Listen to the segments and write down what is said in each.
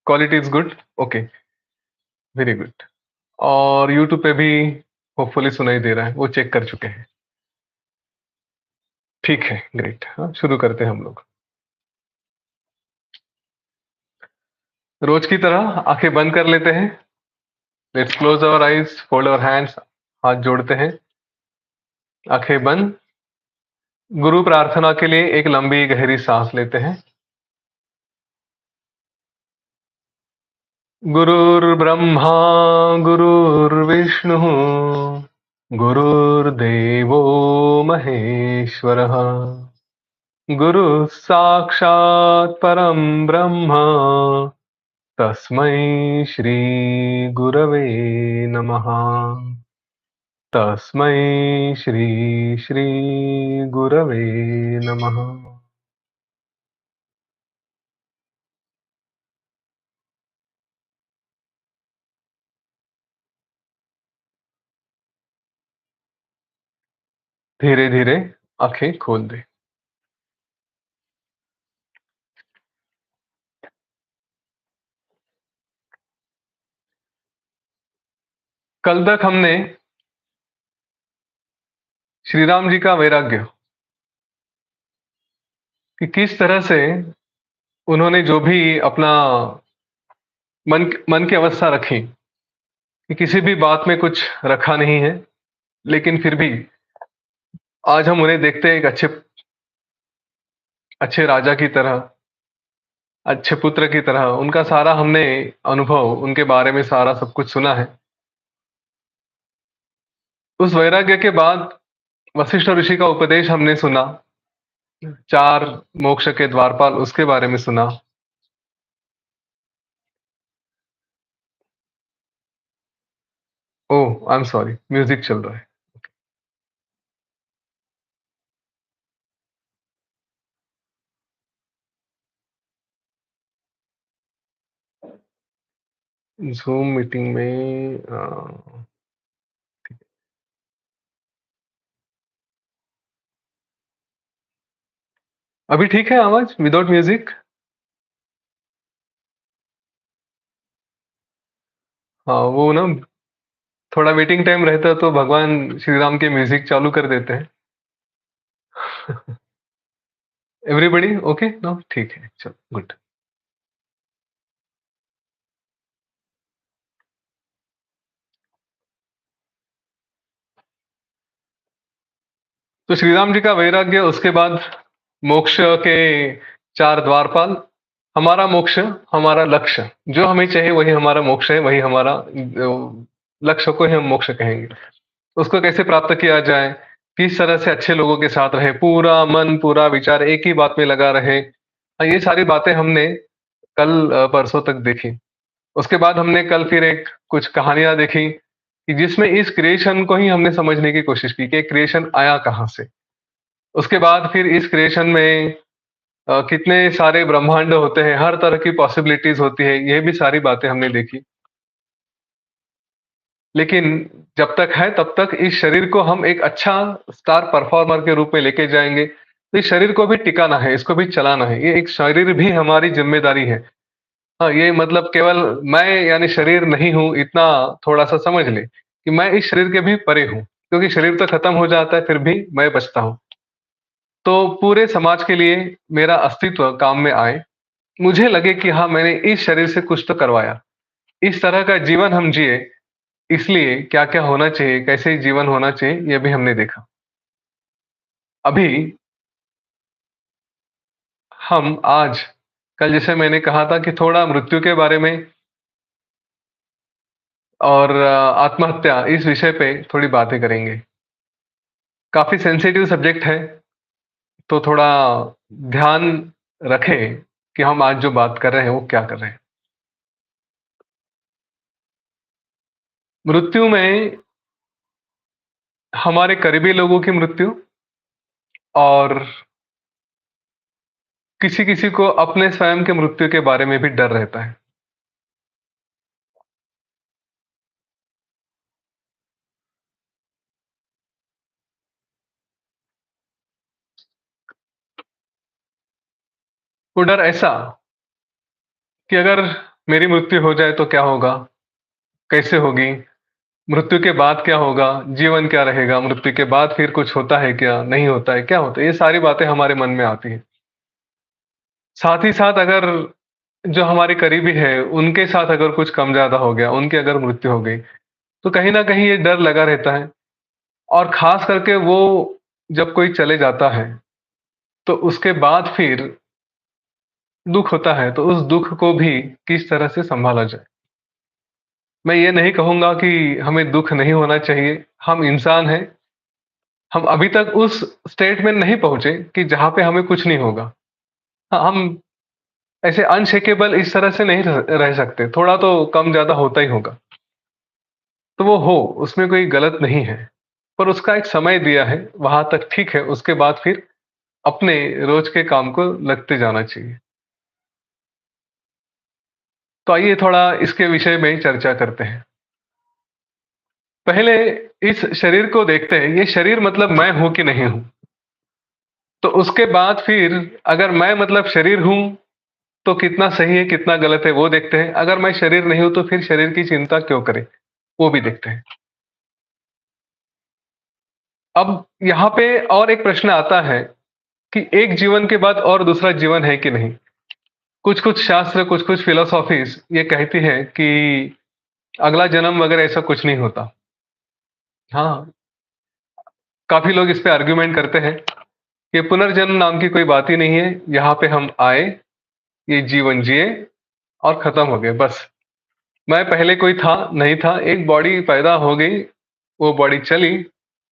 Quality is good? Okay, very good. और YouTube पे भी होपफुली सुनाई दे रहा है, वो चेक कर चुके हैं। ठीक है, ग्रेट। हाँ, शुरू करते हैं हम लोग। रोज़ की तरह आँखें बंद कर लेते हैं। Let's close our eyes, fold our hands, हाथ जोड़ते हैं, आँखें बंद। गुरु प्रार्थना के लिए एक लंबी गहरी साँस लेते हैं। गुरुर्ब्रह्मा गुरुर्विष्णुः गुरुर्देवो महेश्वरः गुरुः साक्षात् परं ब्रह्म तस्मै श्रीगुरवे नमः। तस्मै श्रीगुरवे नमः। धीरे-धीरे आँखें खोल दें। कल तक हमने श्री राम जी का वैराग्य कि किस तरह से उन्होंने जो भी अपना मन की अवस्था रखी कि किसी भी बात में कुछ रखा नहीं है, लेकिन फिर भी आज हम उन्हें देखते हैं एक अच्छे अच्छे राजा की तरह, अच्छे पुत्र की तरह। उनका सारा हमने अनुभव, उनके बारे में सारा सब कुछ सुना है। उस वैराग्य के बाद वशिष्ठ ऋषि का उपदेश हमने सुना, 4 मोक्ष के द्वारपाल उसके बारे में सुना। ओह! आई एम सॉरी, म्यूज़िक चल रहा है। ज़ूम मीटिंग में अभी ठीक है आवाज़ विदाउट म्यूज़िक? हाँ, वो ना थोड़ा वेटिंग टाइम रहता है तो भगवान श्री राम के म्यूज़िक चालू कर देते हैं। Everybody okay now? ठीक है, चलो गुड। तो श्री राम जी का वैराग्य, उसके बाद मोक्ष के 4 द्वारपाल, हमारा मोक्ष, हमारा लक्ष्य, जो हमें चाहिए वही हमारा मोक्ष है, वही हमारा लक्ष्य को ही हम मोक्ष कहेंगे। उसको कैसे प्राप्त किया जाए? किस तरह से अच्छे लोगों के साथ रहे, पूरा मन, पूरा विचार एक ही बात में लगा रहे। ये सारी बातें हमने कल परसों तक देखी। उसके बाद हमने कल फिर एक कुछ कहानियाँ देखी कि जिसमें इस क्रिएशन को ही हमने समझने की कोशिश की कि क्रिएशन आया कहाँ से? उसके बाद फिर इस क्रिएशन में कितने सारे ब्रह्मांड होते हैं, हर तरह की पॉसिबिलिटीज़ होती है, ये भी सारी बातें हमने देखी। लेकिन जब तक है तब तक इस शरीर को हम एक अच्छा स्टार परफॉर्मर के रूप में लेके जाएँगे। तो इस शरीर को भी टिकाना है, इसको भी चलाना है। ये एक शरीर भी हमारी ज़िम्मेदारी है। हाँ, ये मतलब केवल मैं यानी शरीर नहीं हूँ, इतना थोड़ा-सा समझ लें कि मैं इस शरीर के भी परे हूँ, क्योंकि शरीर तो खत्म हो जाता है, फिर भी मैं बचता हूँ। तो पूरे समाज के लिए मेरा अस्तित्व काम में आए, मुझे लगे कि हाँ, मैंने इस शरीर से कुछ तो करवाया। इस तरह का जीवन हम जिए, इसलिए क्या-क्या होना चाहिए, कैसे जीवन होना चाहिए, ये भी हमने देखा। अभी हम आज कल जैसे मैंने कहा था कि थोड़ा मृत्यु के बारे में और आत्महत्या इस विषय पे थोड़ी बातें करेंगे। काफ़ी सेंसिटिव सब्जेक्ट है, तो थोड़ा ध्यान रखें कि हम आज जो बात कर रहे हैं, वो क्या कर रहे हैं। मृत्यु में हमारे करीबी लोगों की मृत्यु और किसी-किसी को अपने स्वयं के मृत्यु के बारे में भी डर रहता है। वो डर ऐसा कि अगर मेरी मृत्यु हो जाए तो क्या होगा? कैसे होगी? मृत्यु के बाद क्या होगा? जीवन क्या रहेगा? मृत्यु के बाद फिर कुछ होता है क्या? नहीं होता है, क्या होता है? ये सारी बातें हमारे मन में आती हैं। साथ ही साथ अगर जो हमारे करीबी है, उनके साथ अगर कुछ कम-ज़्यादा हो गया, उनकी अगर मृत्यु हो गई, तो कहीं न कहीं ये डर लगा रहता है और ख़ास करके वो जब कोई चले जाता है, तो उसके बाद फिर दुःख होता है, तो उस दुःख को भी किस तरह से सँभाला जाए। मैं ये नहीं कहूँगा कि हमें दुःख नहीं होना चाहिए, हम इंसान हैं, हम अभी तक उस स्टेट में नहीं पहुँचे कि जहाँ पे हमें कुछ नहीं होगा। हाँ, हम ऐसे अनशेकेबल इस तरह से नहीं रह सकते, थोड़ा तो कम-ज़्यादा होता ही होगा। तो वो हो, उसमें कोई गलत नहीं है, पर उसका एक समय दिया है, वहाँ तक ठीक है, उसके बाद फिर अपने रोज़ के काम को लगते जाना चाहिए। तो आइए थोड़ा इसके विषय में चर्चा करते हैं। पहले इस शरीर को देखते हैं, ये शरीर मतलब मैं हूँ कि नहीं हूँ? तो उसके बाद फिर अगर मैं मतलब शरीर हूँ, तो कितना सही है, कितना गलत है, वो देखते हैं। अगर मैं शरीर नहीं हूँ, तो फिर शरीर की चिंता क्यों करें? वो भी देखते हैं। अब यहाँ पे और एक प्रश्न आता है कि एक जीवन के बाद और दूसरा जीवन है कि नहीं? कुछ-कुछ शास्त्र, कुछ-कुछ फिलॉसॉफ़ीज़ ये कहती है कि अगला जन्म वगैरह ऐसा कुछ नहीं होता। हाँ, काफ़ी लोग इस पे आर्ग्यूमेंट करते हैं कि पुनर्जन्म नाम की कोई बात ही नहीं है। यहाँ पे हम आए, ये जीवन जिए और खत्म हो गए बस। मैं पहले कोई था, नहीं था, एक बॉडी पैदा हो गई, वो बॉडी चली,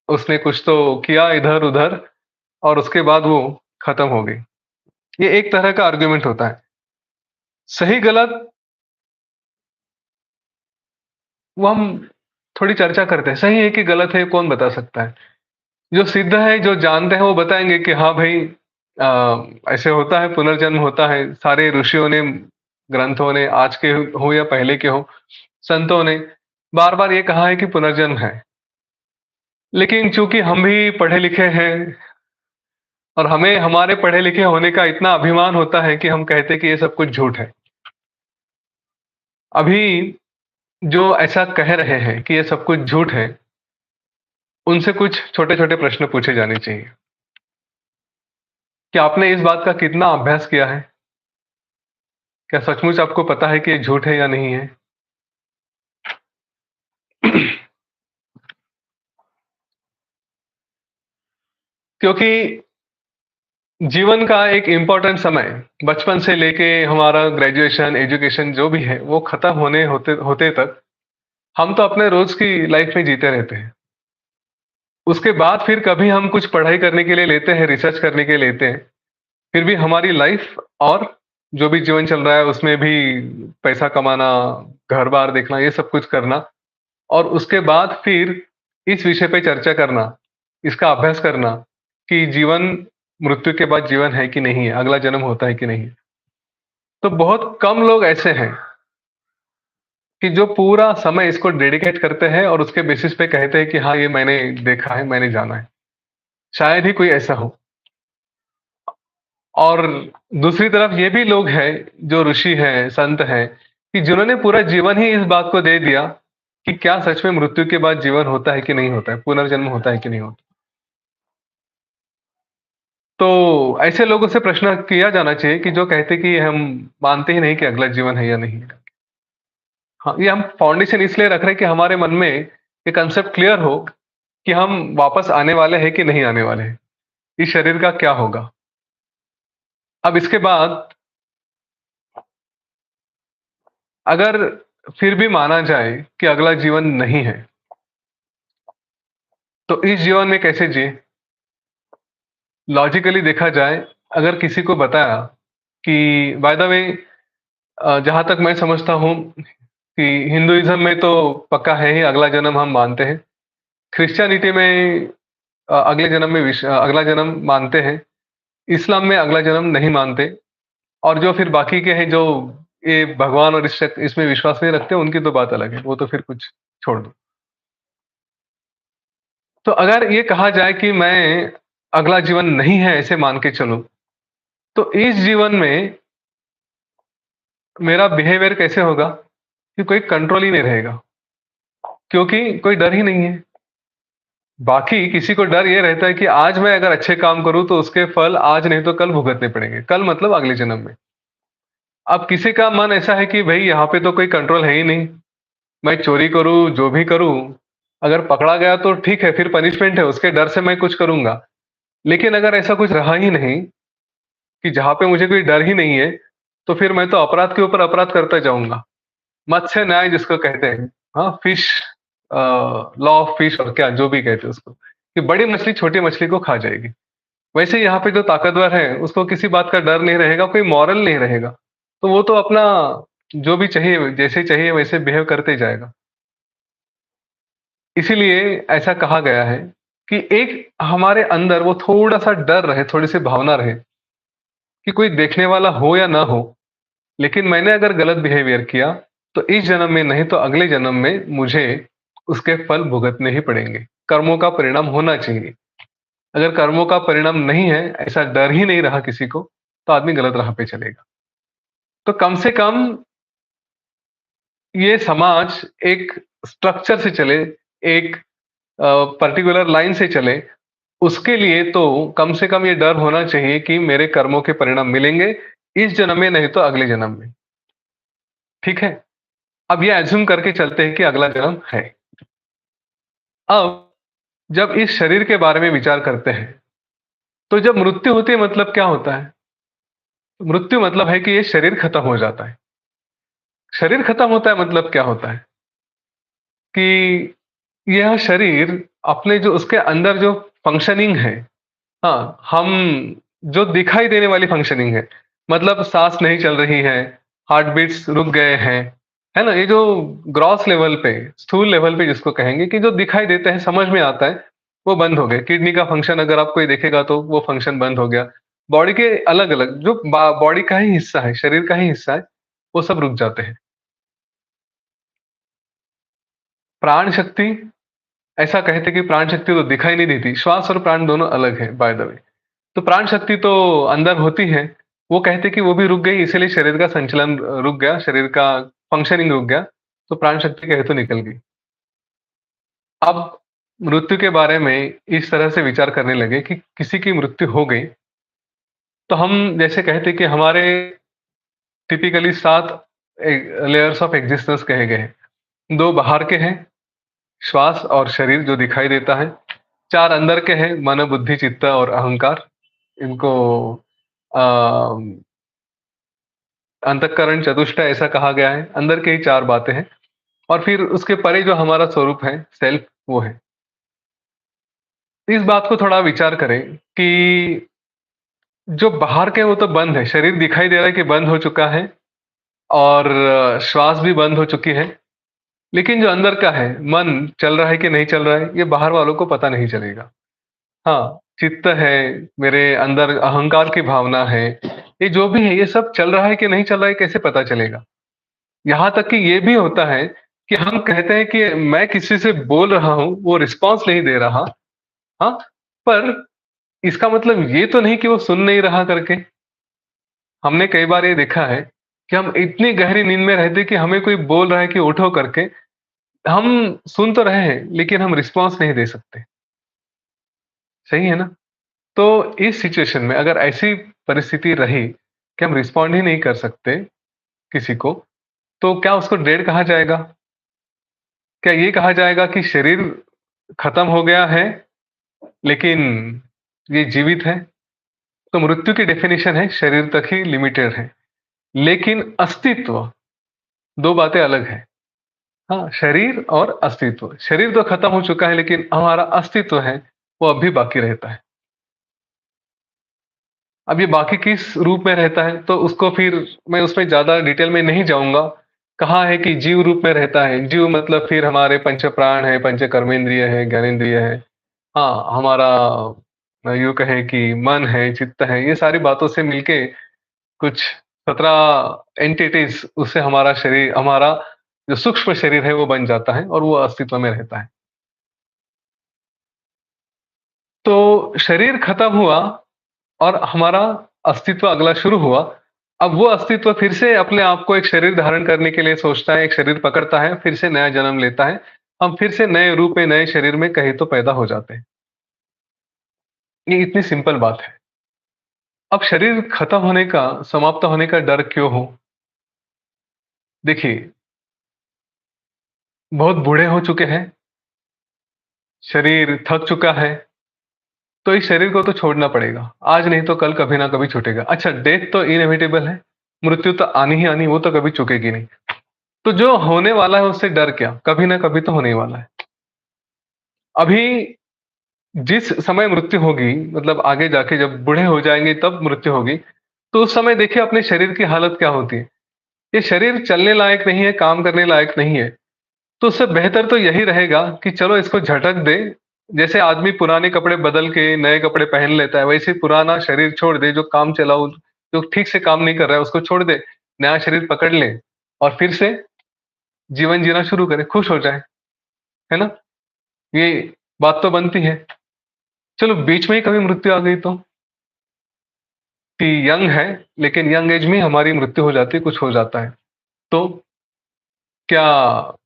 उसने कुछ तो किया इधर-उधर और उसके बाद वो खत्म हो गई। ये एक तरह का आर्ग्यूमेंट होता है। सही-गलत वो हम थोड़ी चर्चा करते हैं। सही है कि गलत है, कौन बता सकता है? जो सिद्ध है, जो जानते हैं, वो बताएँगे कि हाँ भई ऐसे होता है, पुनर्जन्म होता है। सारे ऋषियों ने, ग्रंथों ने, आज के हों या पहले के हों, संतों ने बार-बार ये कहा है कि पुनर्जन्म है। लेकिन चूँकि हम भी पढ़े-लिखे हैं और हमें हमारे पढ़े-लिखे होने का इतना अभिमान होता है कि हम कहते हैं कि ये सब कुछ झूठ है। अभी जो ऐसा कह रहे हैं कि ये सब कुछ झूठ है, उनसे कुछ छोटे-छोटे प्रश्न पूछे जाने चाहिए। क्या आपने इस बात का कितना अभ्यास किया है? क्या सचमुच आपको पता है कि ये झूठ है या नहीं है? क्योंकि जीवन का एक इम्पोर्टेंट समय बचपन से लेके हमारा ग्रेजुएशन, एजुकेशन जो भी है, वो खत्म होने होते होते तक हम तो अपने रोज़ की लाइफ़ में जीते रहते हैं। उसके बाद फिर कभी हम कुछ पढ़ाई करने के लिए लेते हैं, रिसर्च करने के लिए लेते हैं। फिर भी हमारी लाइफ़ और जो भी जीवन चल रहा है उसमें भी पैसा कमाना, घर-बार देखना, ये सब कुछ करना और उसके बाद फिर इस विषय पे चर्चा करना, इसका अभ्यास करना कि जीवन मृत्यु के बाद जीवन है कि नहीं है, अगला जन्म होता है कि नहीं है। तो बहुत कम लोग ऐसे हैं कि जो पूरा समय इसको डेडिकेट करते हैं और उसके बेसिस पे कहते हैं कि हाँ, ये मैंने देखा है, मैंने जाना है। शायद ही कोई ऐसा हो। और दूसरी तरफ ये भी लोग हैं, जो ऋषि हैं, संत हैं, कि जिन्होंने पूरा जीवन ही इस बात को दे दिया कि क्या सच में मृत्यु के बाद जीवन होता है कि नहीं होता है, पुनर्जन्म होता है कि नहीं होता। तो ऐसे लोगों से प्रश्न किया जाना चाहिए कि जो कहते कि हम मानते ही नहीं कि अगला जीवन है या नहीं है। हाँ, ये हम फाउंडेशन इसलिए रख रहे हैं कि हमारे मन में ये कंसेप्ट क्लियर हो कि हम वापस आने वाले हैं कि नहीं आने वाले हैं। इस शरीर का क्या होगा? अब इसके बाद अगर फिर भी माना जाए कि अगला जीवन नहीं है, तो इस जीवन में कैसे जिएँ? लॉजिकली देखा जाए, अगर किसी को बताया कि बाय द वे जहाँ तक मैं समझता हूँ कि हिंदुइज़्म में तो पक्का है ही अगला जन्म हम मानते हैं। क्रिश्चियनिटी में अगला जन्म मानते हैं। इस्लाम में अगला जन्म नहीं मानते और जो फिर बाकी के हैं जो ये भगवान और इसमें विश्वास नहीं रखते, उनकी तो बात अलग है, वो तो फिर कुछ छोड़ दो। तो अगर ये कहा जाए कि मैं अगला जीवन नहीं है ऐसे मान के चलूँ, तो इस जीवन में मेरा बिहेवियर कैसे होगा कि कोई कंट्रोल ही नहीं रहेगा, क्योंकि कोई डर ही नहीं है। बाकी किसी को डर ये रहता है कि आज मैं अगर अच्छे काम करूँ तो उसके फल आज नहीं तो कल भुगतने पड़ेंगे। कल मतलब अगले जन्म में। अब किसी का मन ऐसा है कि भई यहाँ पे तो कोई कंट्रोल है ही नहीं, मैं चोरी करूँ, जो भी करूँ, अगर पकड़ा गया तो ठीक है, फिर पनिशमेंट है, उसके डर से मैं कुछ करूँगा। लेकिन अगर ऐसा कुछ रहा ही नहीं कि जहाँ पे मुझे कोई डर ही नहीं है, तो फिर मैं तो अपराध के ऊपर अपराध करता जाऊँगा। मत्स्य न्याय जिसको कहते हैं, हाँ, फिश लॉ ऑफ फिश और क्या जो भी कहते हैं उसको, कि बड़ी मछली छोटी मछली को खा जाएगी। वैसे यहाँ पे जो ताकतवर है, उसको किसी बात का डर नहीं रहेगा, कोई मॉरल नहीं रहेगा। तो वो तो अपना जो भी चाहिए, जैसे चाहिए वैसे बिहेव करते जाएगा। इसीलिए ऐसा कहा गया है कि एक हमारे अंदर वो थोड़ा-सा डर रहे, थोड़ी-सी भावना रहे कि कोई देखने वाला हो या ना हो, लेकिन मैंने अगर गलत बिहेवियर किया, तो इस जन्म में नहीं तो अगले जन्म में मुझे उसके फल भुगतने ही पड़ेंगे। कर्मों का परिणाम होना चाहिए। अगर कर्मों का परिणाम नहीं है, ऐसा डर ही नहीं रहा किसी को, तो आदमी गलत राह पे चलेगा। तो कम से कम ये समाज एक स्ट्रक्चर से चले, एक पर्टिकुलर लाइन से चले, उसके लिए तो कम से कम ये डर होना चाहिए कि मेरे कर्मों के परिणाम मिलेंगे, इस जन्म में नहीं तो अगले जन्म में। ठीक है? अब ये अज़्यूम करके चलते हैं कि अगला जन्म है। अब जब इस शरीर के बारे में विचार करते हैं, तो जब मृत्यु होती है मतलब क्या होता है? मृत्यु मतलब है कि ये शरीर खत्म हो जाता है। शरीर खत्म होता है मतलब क्या होता है? कि यह शरीर अपने जो उसके अंदर जो फंक्शनिंग है, हाँ, हम जो दिखाई देने वाली फंक्शनिंग है, मतलब साँस नहीं चल रही है, हार्ट बीट्स रुक गए हैं, है ना? ये जो ग्रॉस लेवल पे, स्थूल लेवल पे जिसको कहेंगे कि जो दिखाई देता है, समझ में आता है, वो बंद हो गए। किडनी का फंक्शन अगर आप कोई देखेगा तो वो फंक्शन बंद हो गया। बॉडी के अलग-अलग जो बॉडी का ही हिस्सा है, शरीर का ही हिस्सा है, वो सब रुक जाते हैं। प्राण शक्ति ऐसा कहते हैं कि प्राण शक्ति तो दिखाई नहीं देती, श्वास और प्राण दोनों अलग है बाय द वे। तो प्राण शक्ति तो अंदर होती है, वो कहते हैं कि वो भी रुक गई इसीलिए शरीर का संचलन रुक गया, शरीर का फंक्शनिंग रुक गया, तो प्राण शक्ति कहे तो निकल गई। अब मृत्यु के बारे में इस तरह से विचार करने लगे कि किसी की मृत्यु हो गई, तो हम जैसे कहते हैं कि हमारे टिपिकली 7 लेयर्स ऑफ एक्जिस्टेंस कहे गए हैं। 2 बाहर के हैं, श्वास और शरीर जो दिखाई देता है। 4 अंदर के हैं, मन, बुद्धि, चित्त और अहंकार। इनको अ, अंतःकरण चतुष्टय ऐसा कहा गया है। अंदर के ही 4 बातें हैं और फिर उसके परे जो हमारा स्वरूप है, सेल्फ वो है। इस बात को थोड़ा विचार करें कि जो बाहर के हैं वो तो बंद है, शरीर दिखाई दे रहा है कि बंद हो चुका है और श्वास भी बंद हो चुकी है। लेकिन जो अंदर का है, मन चल रहा है कि नहीं चल रहा है, ये बाहर वालों को पता नहीं चलेगा। हाँ, चित्त है, मेरे अंदर अहंकार की भावना है, ये जो भी है, ये सब चल रहा है कि नहीं चल रहा है, कैसे पता चलेगा? यहाँ तक कि ये भी होता है कि हम कहते हैं कि मैं किसी से बोल रहा हूँ, वो रिस्पॉन्स नहीं दे रहा, हाँ, पर इसका मतलब ये तो नहीं कि वो सुन नहीं रहा करके। हमने कई बार ये देखा है कि हम इतनी गहरी नींद में रहते हैं कि हमें कोई बोल रहा है कि उठो करके, हम सुन तो रहे हैं, लेकिन हम रिस्पॉन्स नहीं दे सकते। सही है ना? तो इस सिचुएशन में अगर ऐसी परिस्थिति रही कि हम रिस्पॉन्ड ही नहीं कर सकते किसी को, तो क्या उसको डेड कहा जाएगा? क्या ये कहा जाएगा कि शरीर खत्म हो गया है, लेकिन ये जीवित है? तो मृत्यु की डेफिनिशन है शरीर तक ही लिमिटेड है, लेकिन अस्तित्व 2 बातें अलग हैं। हाँ, शरीर और अस्तित्व। शरीर तो खत्म हो चुका है, लेकिन हमारा अस्तित्व है, वो अब भी बाकी रहता है। अब ये बाकी किस रूप में रहता है, तो उसको फिर मैं उसमें ज़्यादा डिटेल में नहीं जाऊँगा। कहा है कि जीव रूप में रहता है, जीव मतलब फिर हमारे पंच प्राण है, पंच कर्मेंद्रिय है, ज्ञानेंद्रिय है। हाँ, हमारा यूँ कहें कि मन है, चित्त है, ये सारी बातों से मिलके कुछ 17 एंटिटीज़ उससे हमारा शरीर हमारा जो सूक्ष्म शरीर है वो बन जाता है और वो अस्तित्व में रहता है। तो शरीर खत्म हुआ और हमारा अस्तित्व अगला शुरू हुआ। अब वो अस्तित्व फिर से अपने आप को एक शरीर धारण करने के लिए सोचता है, एक शरीर पकड़ता है, फिर से नया जन्म लेता है। हम फिर से नए रूप में, नए शरीर में कहीं तो पैदा हो जाते हैं। ये इतनी सिंपल बात है। अब शरीर खत्म होने का, समाप्त होने का डर क्यों हो? देखिए, बहुत बूढ़े हो चुके हैं, शरीर थक चुका है, तो इस शरीर को तो छोड़ना पड़ेगा। आज नहीं तो कल कभी ना कभी छूटेगा। अच्छा, डेथ तो इनएविटेबल है, मृत्यु तो आनी ही आनी, वो तो कभी चुकेगी नहीं। तो जो होने वाला है उससे डर क्या? कभी ना कभी तो होने ही वाला है। अभी जिस समय मृत्यु होगी, मतलब आगे जाके जब बूढ़े हो जाएँगे तब मृत्यु होगी, तो उस समय देखिए अपने शरीर की हालत क्या होती है। ये शरीर चलने लायक नहीं है, काम करने लायक नहीं है, तो उससे बेहतर तो यही रहेगा कि चलो इसको झटक दें। जैसे आदमी पुराने कपड़े बदल के नए कपड़े पहन लेता है, वैसे ही पुराना शरीर छोड़ दे, जो काम चलाऊ, जो ठीक से काम नहीं कर रहा है उसको छोड़ दे, नया शरीर पकड़ ले और फिर से जीवन जीना शुरू करे, खुश हो जाए, है ना? ये बात तो बनती है। चलो बीच में ही कभी मृत्यु आ गई कि यंग है, लेकिन यंग एज में हमारी मृत्यु हो जाती है, कुछ हो जाता है। तो क्या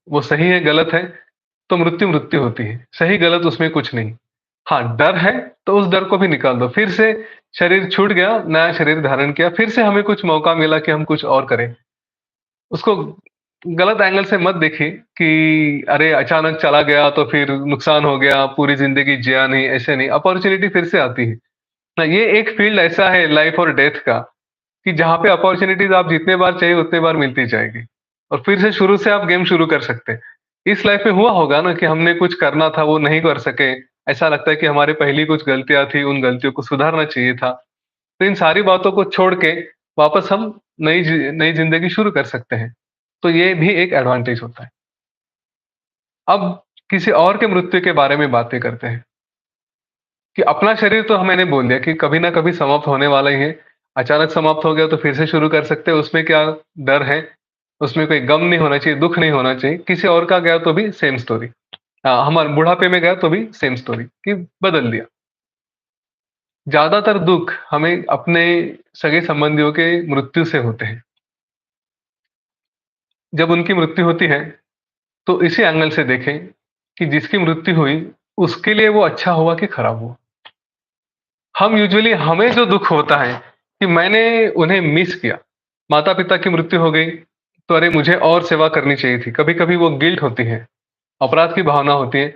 वो सही है, गलत है? तो मृत्यु मृत्यु होती है, सही गलत उसमें कुछ नहीं। हाँ, डर है तो उस डर को भी निकाल दो। फिर से शरीर छूट गया, नया शरीर धारण किया, फिर से हमें कुछ मौका मिला कि हम कुछ और करें। उसको गलत एंगल से मत देखिए कि अरे अचानक चला गया तो फिर नुकसान हो गया, पूरी ज़िंदगी जिया नहीं, ऐसे नहीं, अपॉर्च्युनिटी फिर से आती है। ना ये एक फ़ील्ड ऐसा है लाइफ़ और डेथ का कि जहाँ पे अपॉर्च्युनिटीज़ आप जितने बार चाहिए उतने बार मिलती जाएगी और फिर से शुरू से आप गेम शुरू कर सकते हैं। इस लाइफ़ में हुआ होगा ना कि हमने कुछ करना था, वो नहीं कर सके। ऐसा लगता है कि हमारे पहले कुछ गलतियाँ थी, उन गलतियों को सुधारना चाहिए था। तो इन सारी बातों को छोड़ के वापस हम नई ज़िंदगी शुरू कर सकते हैं। तो ये भी एक एडवांटेज होता है। अब किसी और के मृत्यु के बारे में बातें करते हैं कि अपना शरीर तो मैंने बोल दिया कि कभी ना कभी समाप्त होने वाला ही है। अचानक समाप्त हो गया तो फिर से शुरू कर सकते हैं, उसमें क्या डर है? उसमें कोई गम नहीं होना चाहिए, दुःख नहीं होना चाहिए। किसी और का गया तो भी सेम स्टोरी। हमारे बुढ़ापे में गया तो भी सेम स्टोरी कि बदल दिया। ज़्यादातर दुःख हमें अपने सगे-संबंधियों के मृत्यु से होते हैं। जब उनकी मृत्यु होती है, तो इसी एंगल से देखें कि जिसकी मृत्यु हुई, उसके लिए वो अच्छा हुआ कि खराब हुआ? हम यूजुअली हमें जो दुःख होता है कि मैंने उन्हें मिस किया। माता-पिता की मृत्यु हो गई, तो अरे मुझे और सेवा करनी चाहिए थी। कभी-कभी वो गिल्ट होती है, अपराध की भावना होती है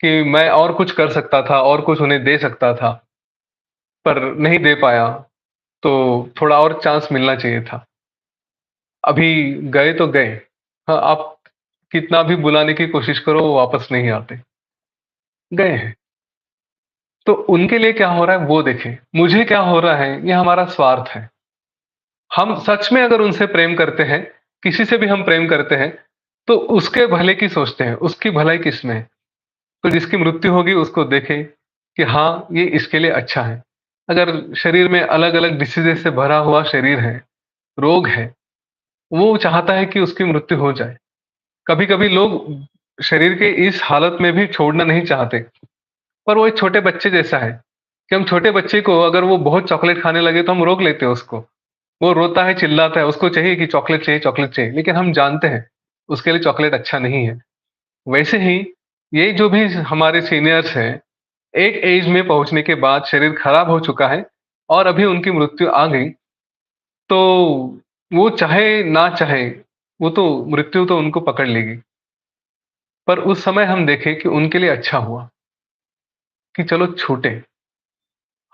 कि मैं और कुछ कर सकता था और कुछ उन्हें दे सकता था, पर नहीं दे पाया, तो थोड़ा और चांस मिलना चाहिए था। अभी गए तो गए। हाँ, आप कितना भी बुलाने की कोशिश करो, वो वापस नहीं आते। गए हैं। तो उनके लिए क्या हो रहा है वो देखें। मुझे क्या हो रहा है, ये हमारा स्वार्थ है। हम सच में अगर उनसे प्रेम करते हैं, किसी से भी हम प्रेम करते हैं, तो उसके भले की सोचते हैं, उसकी भलाई किसमें है? तो जिसकी मृत्यु होगी उसको देखें कि हाँ, ये इसके लिए अच्छा है। अगर शरीर में अलग-अलग डिसीज़ेज़ से भरा हुआ शरीर है, रोग है, वो चाहता है कि उसकी मृत्यु हो जाए। कभी-कभी लोग शरीर के इस हालत में भी छोड़ना नहीं चाहते, पर वो एक छोटे बच्चे जैसा है कि हम छोटे बच्चे को अगर वो बहुत चॉकलेट खाने लगे तो हम रोक लेते हैं उसको। वो रोता है, चिल्लाता है, उसको चाहिए कि चॉकलेट चाहिए, लेकिन हम जानते हैं, उसके लिए चॉकलेट अच्छा नहीं है। वैसे ही ये जो भी हमारे सीनियर्स हैं, एक एज में पहुँचने के बाद शरीर खराब हो चुका है और अभी उनकी मृत्यु आ गई, तो वो चाहे ना चाहे, वो तो मृत्यु तो उनको पकड़ लेगी। पर उस समय हम देखें कि उनके लिए अच्छा हुआ कि चलो छूटे।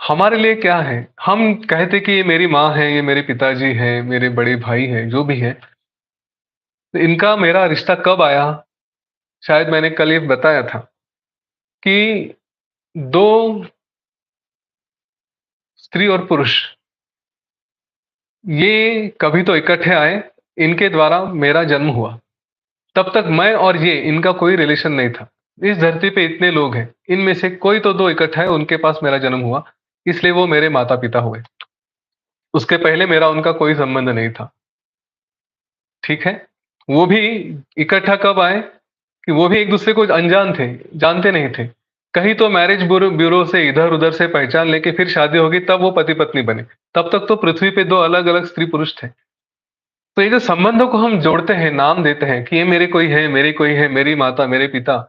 हमारे लिए क्या है? हम कहते कि ये मेरी माँ है, ये मेरे पिताजी हैं, मेरे बड़े भाई हैं, जो भी है। तो इनका मेरा रिश्ता कब आया? शायद मैंने कल ये बताया था कि 2 स्त्री और पुरुष ये कभी तो इकट्ठे आए, इनके द्वारा मेरा जन्म हुआ। तब तक मैं और ये इनका कोई रिलेशन नहीं था। इस धरती पे इतने लोग हैं, इनमें से कोई तो 2 इकट्ठा है, उनके पास मेरा जन्म हुआ, इसलिए वो मेरे माता-पिता हुए। उसके पहले मेरा उनका कोई संबंध नहीं था, ठीक है? वो भी इकट्ठा कब आए कि वो भी एक-दूसरे को अनजान थे, जानते नहीं थे। कहीं तो मैरिज ब्यूरो ब्यूरो से इधर-उधर से पहचान लेके फिर शादी होगी तब वो पति-पत्नी बने। तब तक तो पृथ्वी पे 2 अलग-अलग स्त्री-पुरुष थे। तो ये जो संबंधों को हम जोड़ते हैं, नाम देते हैं कि ये मेरे कोई है, मेरी कोई है, मेरी माता, मेरे पिता,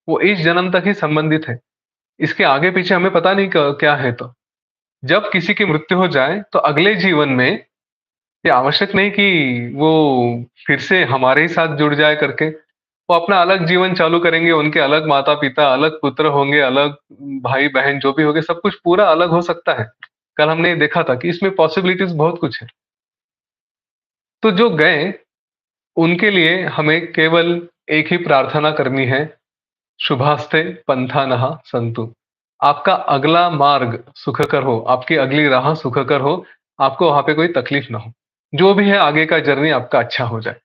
वो इस जन्म तक ही संबंधित है। इसके आगे-पीछे हमें पता नहीं क क्या है तो। जब किसी की मृत्यु हो जाए, तो अगले जीवन में ये आवश्यक नहीं कि वो फिर से हमारे ही साथ जुड़ जाए करके। वो अपना अलग जीवन चालू करेंगे, उनके अलग माता-पिता, अलग पुत्र होंगे, अलग भाई-बहन जो भी होंगे, सब कुछ पूरा अलग हो सकता है। कल हमने देखा था कि इसमें पॉसिबिलिटीज़ बहुत कुछ है। तो जो गए, उनके लिए हमें केवल एक ही प्रार्थना करनी है, शुभास्ते पंथानः सन्तु। आपका अगला मार्ग सुखकर हो, आपकी अगली राह सुखकर हो, आपको वहाँ पे कोई तकलीफ ना हो। जो भी है आगे का जर्नी आपका अच्छा हो जाए।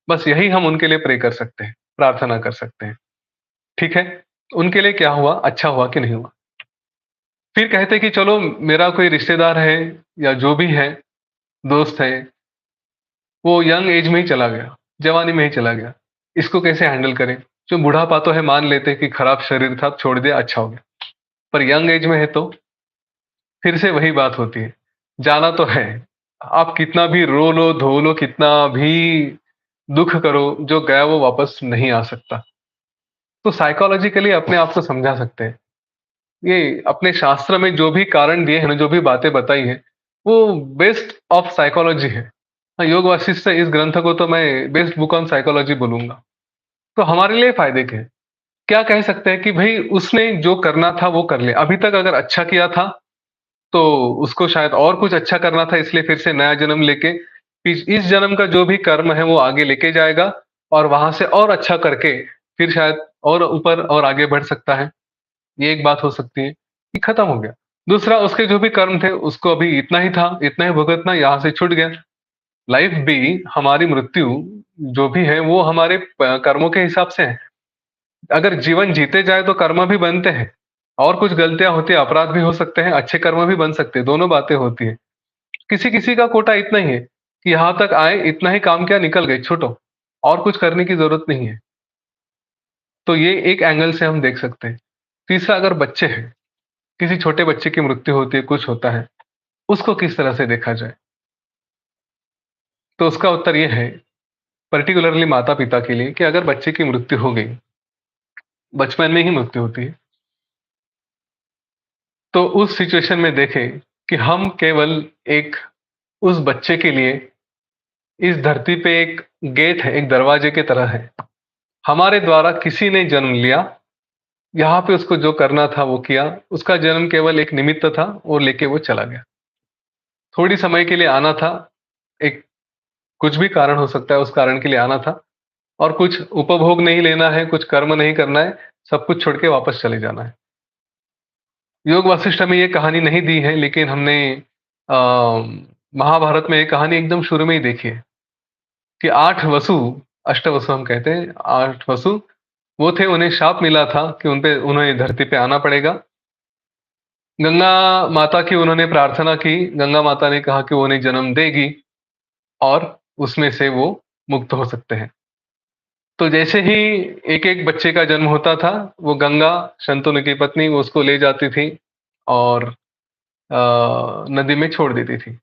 बस यही हम उनके लिए प्रे कर सकते हैं, प्रार्थना कर सकते हैं। ठीक है? उनके लिए क्या हुआ, अच्छा हुआ कि नहीं हुआ। फिर कहते हैं कि चलो मेरा कोई रिश्तेदार है या जो भी है, दोस्त है, वो यंग एज में ही चला गया, जवानी में ही चला गया। इसको कैसे हैंडल करें? जो बुढ़ापा तो है मान लेते हैं कि खराब शरीर था, छोड़ दिया, अच्छा हो गया। पर यंग एज में है तो फिर से वही बात होती है। जाना तो है, आप कितना भी रो लो, धो लो, कितना भी दुःख करो, जो गया वो वापस नहीं आ सकता। तो साइकोलॉजिकली अपने आप को समझा सकते हैं। ये अपने शास्त्र में जो भी कारण दिए हैं ना, जो भी बातें बताई हैं, वो बेस्ट ऑफ साइकोलॉजी है। हाँ, योग वासिष्ठ इस ग्रंथ को तो मैं बेस्ट बुक ऑन साइकोलॉजी बोलूँगा। तो हमारे लिए फ़ायदे के हैं। क्या कह सकते हैं कि भई उसने जो करना था वो कर लिया। अभी तक अगर अच्छा किया था, तो उसको शायद और कुछ अच्छा करना था इसलिए फिर से नया जन्म लेके इस जन्म का जो भी कर्म है वो आगे लेके जाएगा और वहाँ से और अच्छा करके फिर शायद और ऊपर और आगे बढ़ सकता है। ये एक बात हो सकती है कि खत्म हो गया। दूसरा उसके जो भी कर्म थे उसको अभी इतना ही था, इतना ही भुगतना यहाँ से छूट गया। लाइफ भी हमारी मृत्यु जो भी है वो हमारे कर्मों के हिसाब से है। अगर जीवन जीते जाए तो कर्म भी बनते हैं और कुछ गलतियाँ होती हैं, अपराध भी हो सकते हैं, अच्छे कर्म भी बन सकते हैं, दोनों बातें होती हैं। किसी-किसी का कोटा इतना ही है कि यहाँ तक आए, इतना ही काम किया, निकल गए, छूटो, और कुछ करने की ज़रूरत नहीं है। तो ये एक एंगल से हम देख सकते हैं। तीसरा अगर बच्चे हैं, किसी छोटे बच्चे की मृत्यु होती है, कुछ होता है, उसको किस तरह से देखा जाए? तो उसका उत्तर ये है, पर्टिकुलरली माता-पिता के लिए कि अगर बच्चे की मृत्यु हो गई, बचपन में ही मृत्यु होती है, तो उस सिचुएशन में देखें कि हम केवल एक उस बच्चे के लिए इस धरती पे एक गेट है, एक दरवाजे की तरह है। हमारे द्वारा किसी ने जन्म लिया, यहाँ पे उसको जो करना था वो किया, उसका जन्म केवल एक निमित्त था और लेके वो चला गया। थोड़ी समय के लिए आना था, एक कुछ भी कारण हो सकता है, उस कारण के लिए आना था और कुछ उपभोग नहीं लेना है, कुछ कर्म नहीं करना है, सब कुछ छोड़ के वापस चले जाना है। योग वासिष्ठ में ये कहानी नहीं दी है, लेकिन हमने अ, महाभारत में ये कहानी एकदम शुरू में ही देखी है कि 8 वसु, अष्टवसु हम कहते हैं, 8 वसु वो थे, उन्हें शाप मिला था कि उन्हें धरती पे आना पड़ेगा। गंगा माता की उन्होंने प्रार्थना की, गंगा माता ने कहा कि वो उन्हें जन्म देगी और उसमें से वो मुक्त हो सकते हैं। तो जैसे ही एक-एक बच्चे का जन्म होता था, वो गंगा, शंतनु की पत्नी, वो उसको ले जाती थी और नदी में छोड़ देती थी।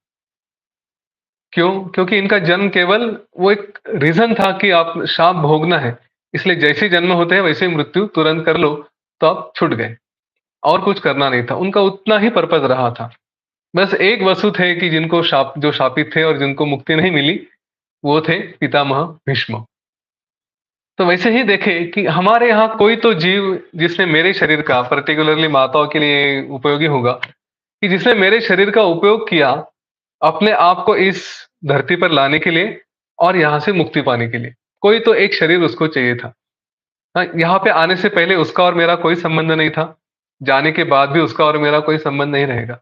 क्यों? क्योंकि इनका जन्म केवल वो एक रीज़न था कि आप शाप भोगना है, इसलिए जैसे ही जन्म होते हैं वैसे ही मृत्यु तुरंत कर लो, तो आप छूट गए और कुछ करना नहीं था। उनका उतना ही पर्पज़ रहा था। बस एक वसु थे कि जिनको जो शापित थे और जिनको मुक्ति नहीं मिली, वो थे पितामह भीष्म। तो वैसे ही देखें कि हमारे यहाँ कोई तो जीव जिसने मेरे शरीर का, पर्टिकुलरली माताओं के लिए उपयोगी होगा, कि जिसने मेरे शरीर का उपयोग किया, अपने आप को इस धरती पर लाने के लिए और यहाँ से मुक्ति पाने के लिए। कोई तो एक शरीर उसको चाहिए था। हाँ, यहाँ पे आने से पहले उसका और मेरा कोई संबंध नहीं था। जाने के बाद भी उसका और मेरा कोई संबंध नहीं रहेगा।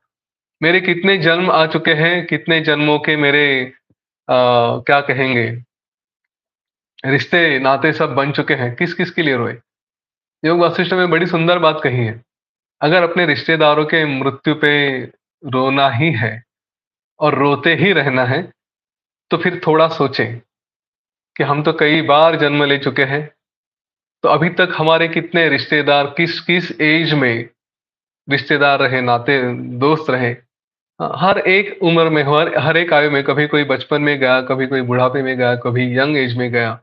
मेरे कितने जन्म आ चुके हैं, कितने जन्मों के मेरे क्या कहेंगे, रिश्ते, नाते सब बन चुके हैं, किस-किस के लिए रोए? योग वासिष्ठ में बड़ी सुंदर बात कही है। अगर अपने रिश्तेदारों के मृत्यु पे रोना ही है और रोते ही रहना है, तो फिर थोड़ा सोचें कि हम तो कई बार जन्म ले चुके हैं, तो अभी तक हमारे कितने रिश्तेदार किस-किस एज में रिश्तेदार रहे, नाते दोस्त रहे। हर एक उम्र में, हर एक आयु में, कभी कोई बचपन में गया, कभी कोई बुढ़ापे में गया, कभी यंग एज में गया।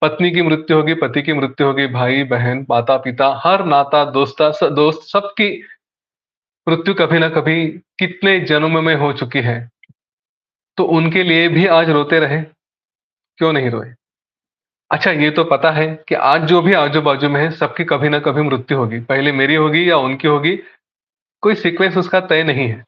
पत्नी की मृत्यु होगी, पति की मृत्यु होगी, भाई-बहन, माता-पिता, हर नाता, दोस्त सबकी मृत्यु कभी न कभी कितने जन्म में हो चुकी है। तो उनके लिए भी आज रोते रहे, क्यों नहीं रोए? अच्छा, ये तो पता है कि आज जो भी आजू-बाजू में है, सबकी कभी न कभी मृत्यु होगी। पहले मेरी होगी या उनकी होगी, कोई सीक्वेंस उसका तय नहीं है।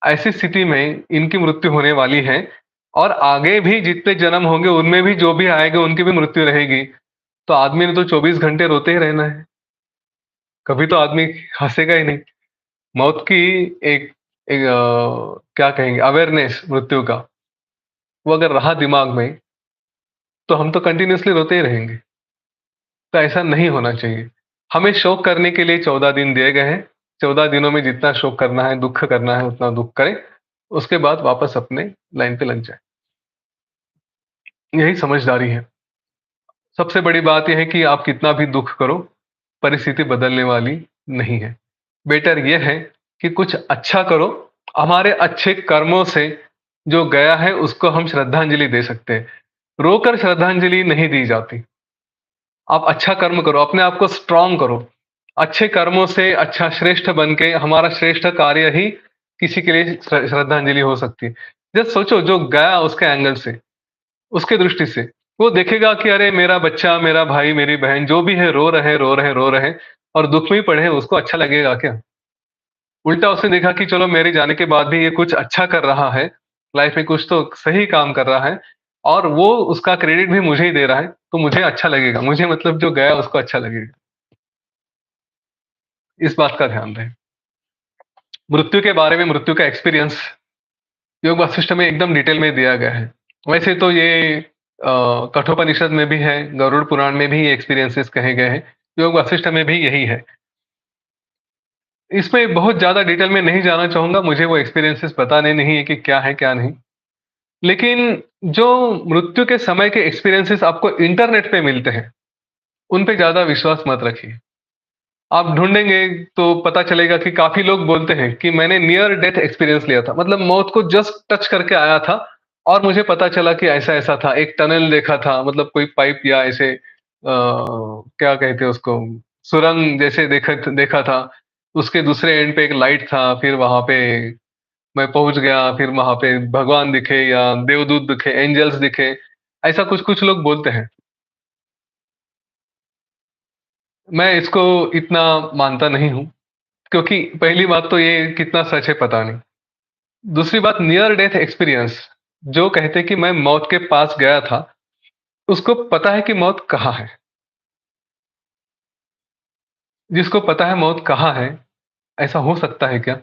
ऐसी स्थिति में इनकी मृत्यु होने वाली है और आगे भी जितने जन्म होंगे, उनमें भी जो भी आएँगे, उनकी भी मृत्यु रहेगी। तो आदमी ने तो 24 घंटे रोते ही रहना है। कभी तो आदमी हँसेगा ही नहीं। मौत की एक एक क्या कहेंगे, अवेयरनेस मृत्यु का, वो अगर रहा दिमाग में, तो हम तो कंटीन्यूअसली रोते ही रहेंगे। तो ऐसा नहीं होना चाहिए। हमें शोक करने के लिए 14 दिन दिए गए हैं। 14 दिनों में जितना शोक करना है, दुःख करना है, उतना दुःख करें। उसके बाद वापस अपने लाइन पे लग जाएँ। यही समझदारी है। सबसे बड़ी बात ये है कि आप कितना भी दुःख करो, परिस्थिति बदलने वाली नहीं है। बेटर ये है कि कुछ अच्छा करो, हमारे अच्छे कर्मों से जो गया है उसको हम श्रद्धांजलि दे सकते हैं। रोकर श्रद्धांजलि नहीं दी जाती। आप अच्छा कर्म करो, अपने आप को स्ट्रॉन्ग करो। अच्छे कर्मों से अच्छा श्रेष्ठ बन के हमारा श्रेष्ठ कार्य ही किसी के लिए श्रद्धांजलि हो सकती है। जस्ट सोचो, जो गया उसके एंगल से, उसके दृष्टि से, वो देखेगा कि अरे मेरा बच्चा, मेरा भाई, मेरी बहन जो भी है रो रहे, रो रहे, रो रहे और दुःख में ही पड़े हैं, उसको अच्छा लगेगा क्या? उल्टा उसने देखा कि चलो मेरे जाने के बाद भी ये कुछ अच्छा कर रहा है, लाइफ में कुछ तो सही काम कर रहा है और वो उसका क्रेडिट भी मुझे ही दे रहा है, तो मुझे अच्छा लगेगा। मुझे मतलब जो गया उसको अच्छा लगेगा। इस बात का ध्यान रहे। मृत्यु के बारे में, मृत्यु का एक्सपीरियंस योग वासिष्ठ में एकदम डिटेल में दिया गया है। वैसे तो ये कठोपनिषद में भी है, गरुड़ पुराण में भी ये एक्सपीरियंसेस कहे गए हैं, योग वासिष्ठ में भी यही है। इसमें बहुत ज़्यादा डिटेल में नहीं जाना चाहूँगा, मुझे वो एक्सपीरियंसेस बताने नहीं है कि क्या है, क्या नहीं। लेकिन जो मृत्यु के समय के एक्सपीरियंसेस आपको इंटरनेट पे मिलते हैं, उन पे ज़्यादा विश्वास मत रखिए। आप ढूँढेंगे तो पता चलेगा कि काफ़ी लोग बोलते हैं कि मैंने नियर डेथ एक्सपीरियंस लिया था। मतलब मौत को जस्ट टच करके आया था और मुझे पता चला कि ऐसा-ऐसा था। एक टनल देखा था, मतलब कोई पाइप या ऐसे क्या कहते हैं उसको, सुरंग जैसे देखा था। उसके दूसरे एंड पे एक लाइट था, फिर वहाँ पे मैं पहुँच गया, फिर वहाँ पे भगवान दिखे या देवदूत दिखे, एंजेल्स दिखे। ऐसा कुछ-कुछ लोग बोलते हैं। मैं इसको इतना मानता नहीं हूँ। क्योंकि पहली बात तो ये कितना सच है पता नहीं। दूसरी बात, नियर डेथ एक्सपीरियंस, जो कहते कि मैं मौत के पास गया था, उसको पता है कि मौत कहाँ है। जिसको पता है मौत कहाँ है, ऐसा हो सकता है क्या?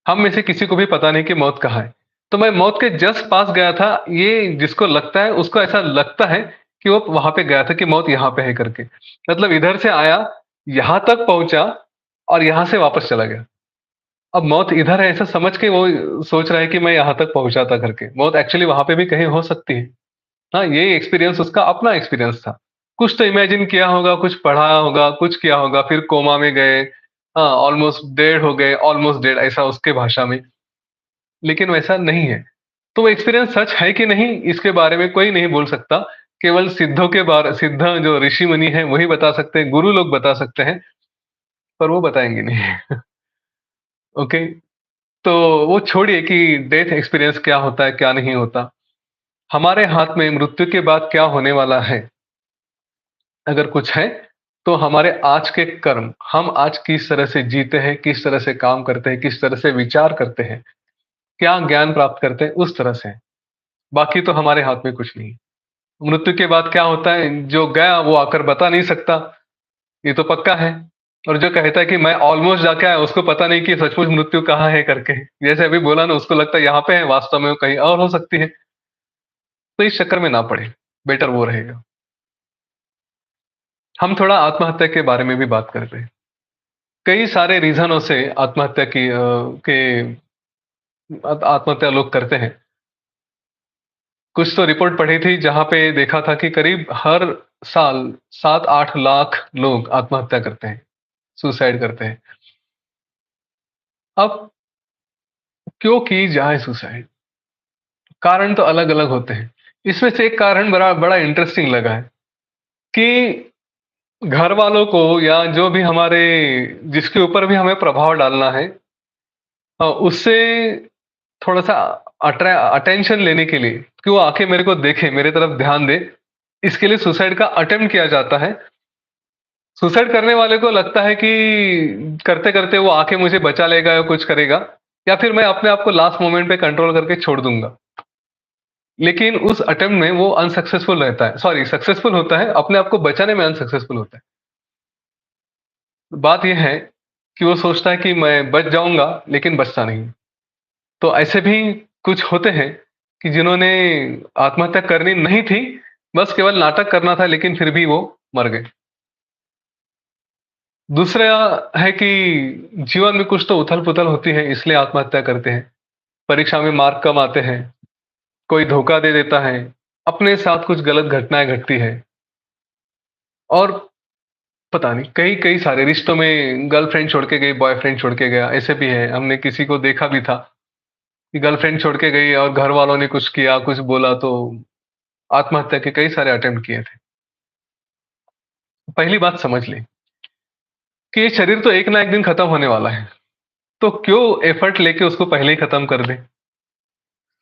हम में से किसी को भी पता नहीं कि मौत कहाँ है। तो मैं मौत के जस्ट पास गया था, ये जिसको लगता है उसको ऐसा लगता है कि वो वहाँ पे गया था, कि मौत यहाँ पे है करके। मतलब इधर से आया, यहाँ तक पहुँचा और यहाँ से वापस चला गया। अब मौत इधर है ऐसा समझ के वो सोच रहा है कि मैं यहाँ तक पहुँचा था करके। मौत एक्चुअली वहाँ पे भी कहीं हो सकती है। हाँ, ये एक्सपीरियंस उसका अपना एक्सपीरियंस था। कुछ तो इमेजिन किया होगा, कुछ पढ़ा होगा, कुछ किया होगा, फिर कोमा में गए। हाँ, ऑलमोस्ट डेड हो गए, ऑलमोस्ट डेड ऐसा उसके भाषा में। लेकिन वैसा नहीं है। तो वो एक्सपीरियंस सच है कि नहीं, इसके बारे में कोई नहीं बोल सकता। केवल सिद्ध जो ऋषि-मुनि हैं वही बता सकते हैं, गुरु लोग बता सकते हैं, पर वो बताएँगे नहीं। ओके? तो वो छोड़िए कि डेथ एक्सपीरियंस क्या होता है, क्या नहीं होता। हमारे हाथ में मृत्यु के बाद क्या होने वाला है, अगर कुछ है, तो हमारे आज के कर्म, हम आज किस तरह से जीते हैं, किस तरह से काम करते हैं, किस तरह से विचार करते हैं, क्या ज्ञान प्राप्त करते हैं, उस तरह से है। बाकी तो हमारे हाथ में कुछ नहीं है। मृत्यु के बाद क्या होता है, जो गया वो आकर बता नहीं सकता, ये तो पक्का है। और जो कहता है कि मैं ऑलमोस्ट जाके आया, उसको पता नहीं कि सचमुच मृत्यु कहाँ है करके। जैसे अभी बोला ना, उसको लगता है यहाँ पे है, वास्तव में वो कहीं और हो सकती है। तो इस चक्कर में ना पड़े, बेटर वो रहेगा। हम थोड़ा आत्महत्या के बारे में भी बात करते हैं। कई सारे रीज़नों से आत्महत्या की के आत्महत्या लोग करते हैं। कुछ तो रिपोर्ट पढ़ी थी जहाँ पे देखा था कि करीब हर साल 7-8 लाख लोग आत्महत्या करते हैं, सुसाइड करते हैं। अब क्यों की जाए सुसाइड? कारण तो अलग-अलग होते हैं। इसमें से एक कारण बड़ा बड़ा इंटरेस्टिंग लगा है कि घर वालों को या जो भी हमारे जिसके ऊपर भी हमें प्रभाव डालना है उससे थोड़ा-सा अटेंशन लेने के लिए कि वो आके मेरे को देखे, मेरी तरफ ध्यान दे, इसके लिए सुसाइड का अटेम्प्ट किया जाता है। सुसाइड करने वाले को लगता है कि करते-करते वो आके मुझे बचा लेगा या कुछ करेगा या फिर मैं अपने आप को लास्ट मोमेंट पे कंट्रोल करके छोड़ दूँगा। लेकिन उस अटेम्प्ट में वो अनसक्सेसफुल रहता है, सॉरी सक्सेसफुल होता है, अपने आप को बचाने में अनसक्सेसफुल होता है। बात ये है कि वो सोचता है कि मैं बच जाऊँगा, लेकिन बचता नहीं। तो ऐसे भी कुछ होते हैं कि जिन्होंने आत्महत्या करनी नहीं थी, बस केवल नाटक करना था लेकिन फिर भी वो मर गए। दूसरा है कि जीवन में कुछ तो उथल-पुथल होती है इसलिए आत्महत्या करते हैं। परीक्षा में मार्क कम आते हैं, कोई धोखा दे देता है, अपने साथ कुछ गलत घटनाएँ घटती हैं और पता नहीं कई-कई सारे रिश्तों में गर्लफ्रेंड छोड़ के गई, बॉयफ्रेंड छोड़ के गया, ऐसे भी है। हमने किसी को देखा भी था कि गर्लफ्रेंड छोड़ के गई और घर वालों ने कुछ किया, कुछ बोला तो आत्महत्या के कई सारे अटेम्प्ट किए थे। पहली बात समझ लें कि ये शरीर तो एक ना एक दिन खत्म होने वाला है, तो क्यों एफर्ट लेके उसको पहले ही खत्म कर दें?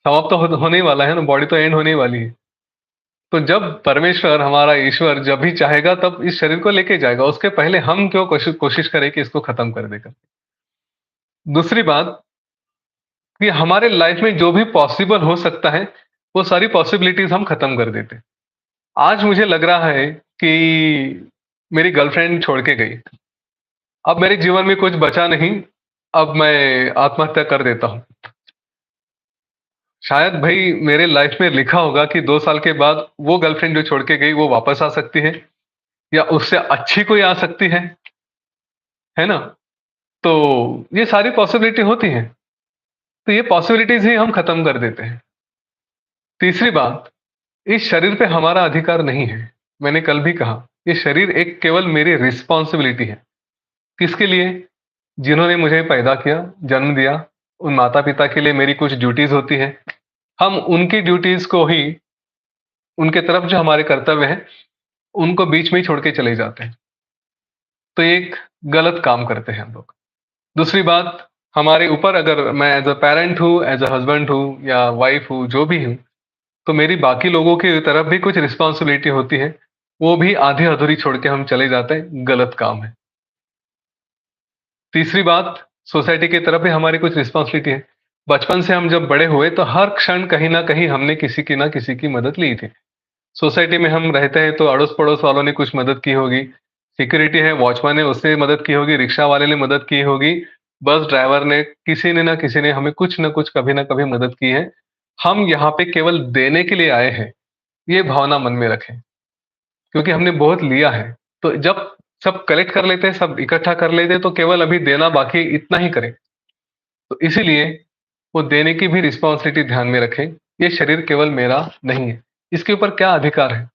समाप्त तो होने ही वाला है ना, बॉडी तो एंड होने ही वाली है। तो जब परमेश्वर हमारा ईश्वर जब भी चाहेगा तब इस शरीर को लेके जाएगा, उसके पहले हम क्यों कोशिश करें कि इसको खत्म कर देगा। दूसरी बात कि हमारे लाइफ में जो भी पॉसिबल हो सकता है, वो सारी पॉसिबिलिटीज़ हम खत्म कर देते हैं। आज मुझे लग रहा है कि मेरी गर्लफ्रेंड छोड़ के गई। अब मेरे जीवन में कुछ बचा नहीं, अब मैं आत्महत्या कर देता हूँ। शायद भई मेरे लाइफ में लिखा होगा कि 2 साल के बाद वो गर्लफ्रेंड जो छोड़ के गई वो वापस आ सकती है या उससे अच्छी कोई आ सकती है ना? तो ये सारी पॉसिबिलिटी होती हैं, तो ये पॉसिबिलिटीज़ ही हम खत्म कर देते हैं। तीसरी बात, इस शरीर पे हमारा अधिकार नहीं है। मैंने कल भी कहा, ये शरीर एक केवल मेरी रिस्पॉन्सिबिलिटी है। किसके लिए? जिन्होंने मुझे पैदा किया, जन्म दिया, उन माता-पिता के लिए मेरी कुछ ड्यूटीज़ होती हैं। हम उनकी ड्यूटीज़ को ही उनके तरफ जो हमारे कर्तव्य हैं, उनको बीच में ही छोड़ के चले जाते हैं। तो ये एक गलत काम करते हैं हम लोग। दूसरी बात, हमारे ऊपर अगर मैं एज़ अ पैरेंट हूँ, एज़ अ हस्बैंड हूँ या वाइफ़ हूँ, जो भी हूँ, तो मेरी बाकी लोगों की तरफ भी कुछ रिस्पॉन्सिबिलिटी होती है। वो भी आधी-अधूरी छोड़ के हम चले जाते हैं, गलत काम है। तीसरी बात, सोसाइटी की तरफ भी हमारी कुछ रिस्पॉन्सिबिलिटी है। बचपन से हम जब बड़े हुए तो हर क्षण कहीं न कहीं हमने किसी की ना किसी की मदद ली थी। सोसाइटी में हम रहते हैं तो अड़ोस-पड़ोस वालों ने कुछ मदद की होगी, सिक्योरिटी है, वॉचमैन है उसने मदद की होगी, रिक्शा वाले ने मदद की होगी, बस ड्राइवर ने, किसी ने ना किसी ने हमें कुछ न कुछ कभी न कभी मदद की है। हम यहाँ पे केवल देने के लिए आए हैं, ये भावना मन में रखें, क्योंकि हमने बहुत लिया है। तो जब सब कलेक्ट कर लेते हैं, सब इकट्ठा कर लेते हैं तो केवल अभी देना बाकी इतना ही करें। तो इसीलिए वो देने की भी रिस्पॉन्सिबिलिटी ध्यान में रखें, ये शरीर केवल मेरा नहीं है, इसके ऊपर क्या अधिकार है?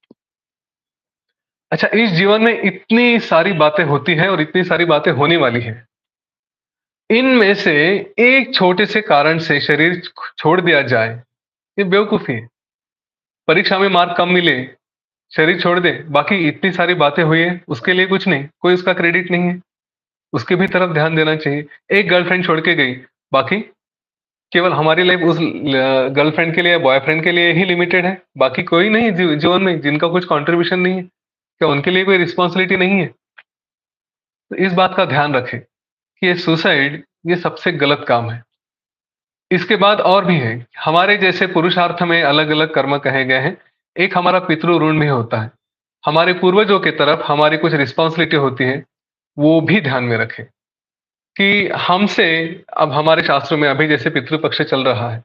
अच्छा, इस जीवन में इतनी सारी बातें होती हैं और इतनी सारी बातें होने वाली हैं। इनमें से एक छोटे से कारण से शरीर छोड़ दिया जाए, ये बेवकूफ़ी है। परीक्षा में मार्क कम मिले, शरीर छोड़ दे, बाकी इतनी सारी बातें हुई हैं, उसके लिए कुछ नहीं, कोई उसका क्रेडिट नहीं है, उसकी भी तरफ ध्यान देना चाहिए। एक गर्लफ्रेंड छोड़ के गई, बाकी केवल हमारी लाइफ उस गर्लफ्रेंड के लिए, बॉयफ्रेंड के लिए ही लिमिटेड है, बाकी कोई नहीं जीवन में जिनका कुछ कंट्रीब्यूशन नहीं है, क्या उनके लिए कोई रिस्पॉन्सिबिलिटी नहीं है? तो इस बात का ध्यान रखें कि ये सुसाइड ये सबसे गलत काम है। इसके बाद और भी है, हमारे जैसे पुरुषार्थ में अलग-अलग कर्म कहे गए हैं, एक हमारा पितृ ऋण भी होता है। हमारे पूर्वजों की तरफ हमारी कुछ रिस्पॉन्सिबिलिटी होती है, वो भी ध्यान में रखें कि हमसे अब हमारे शास्त्रों में अभी जैसे पितृ पक्ष चल रहा है,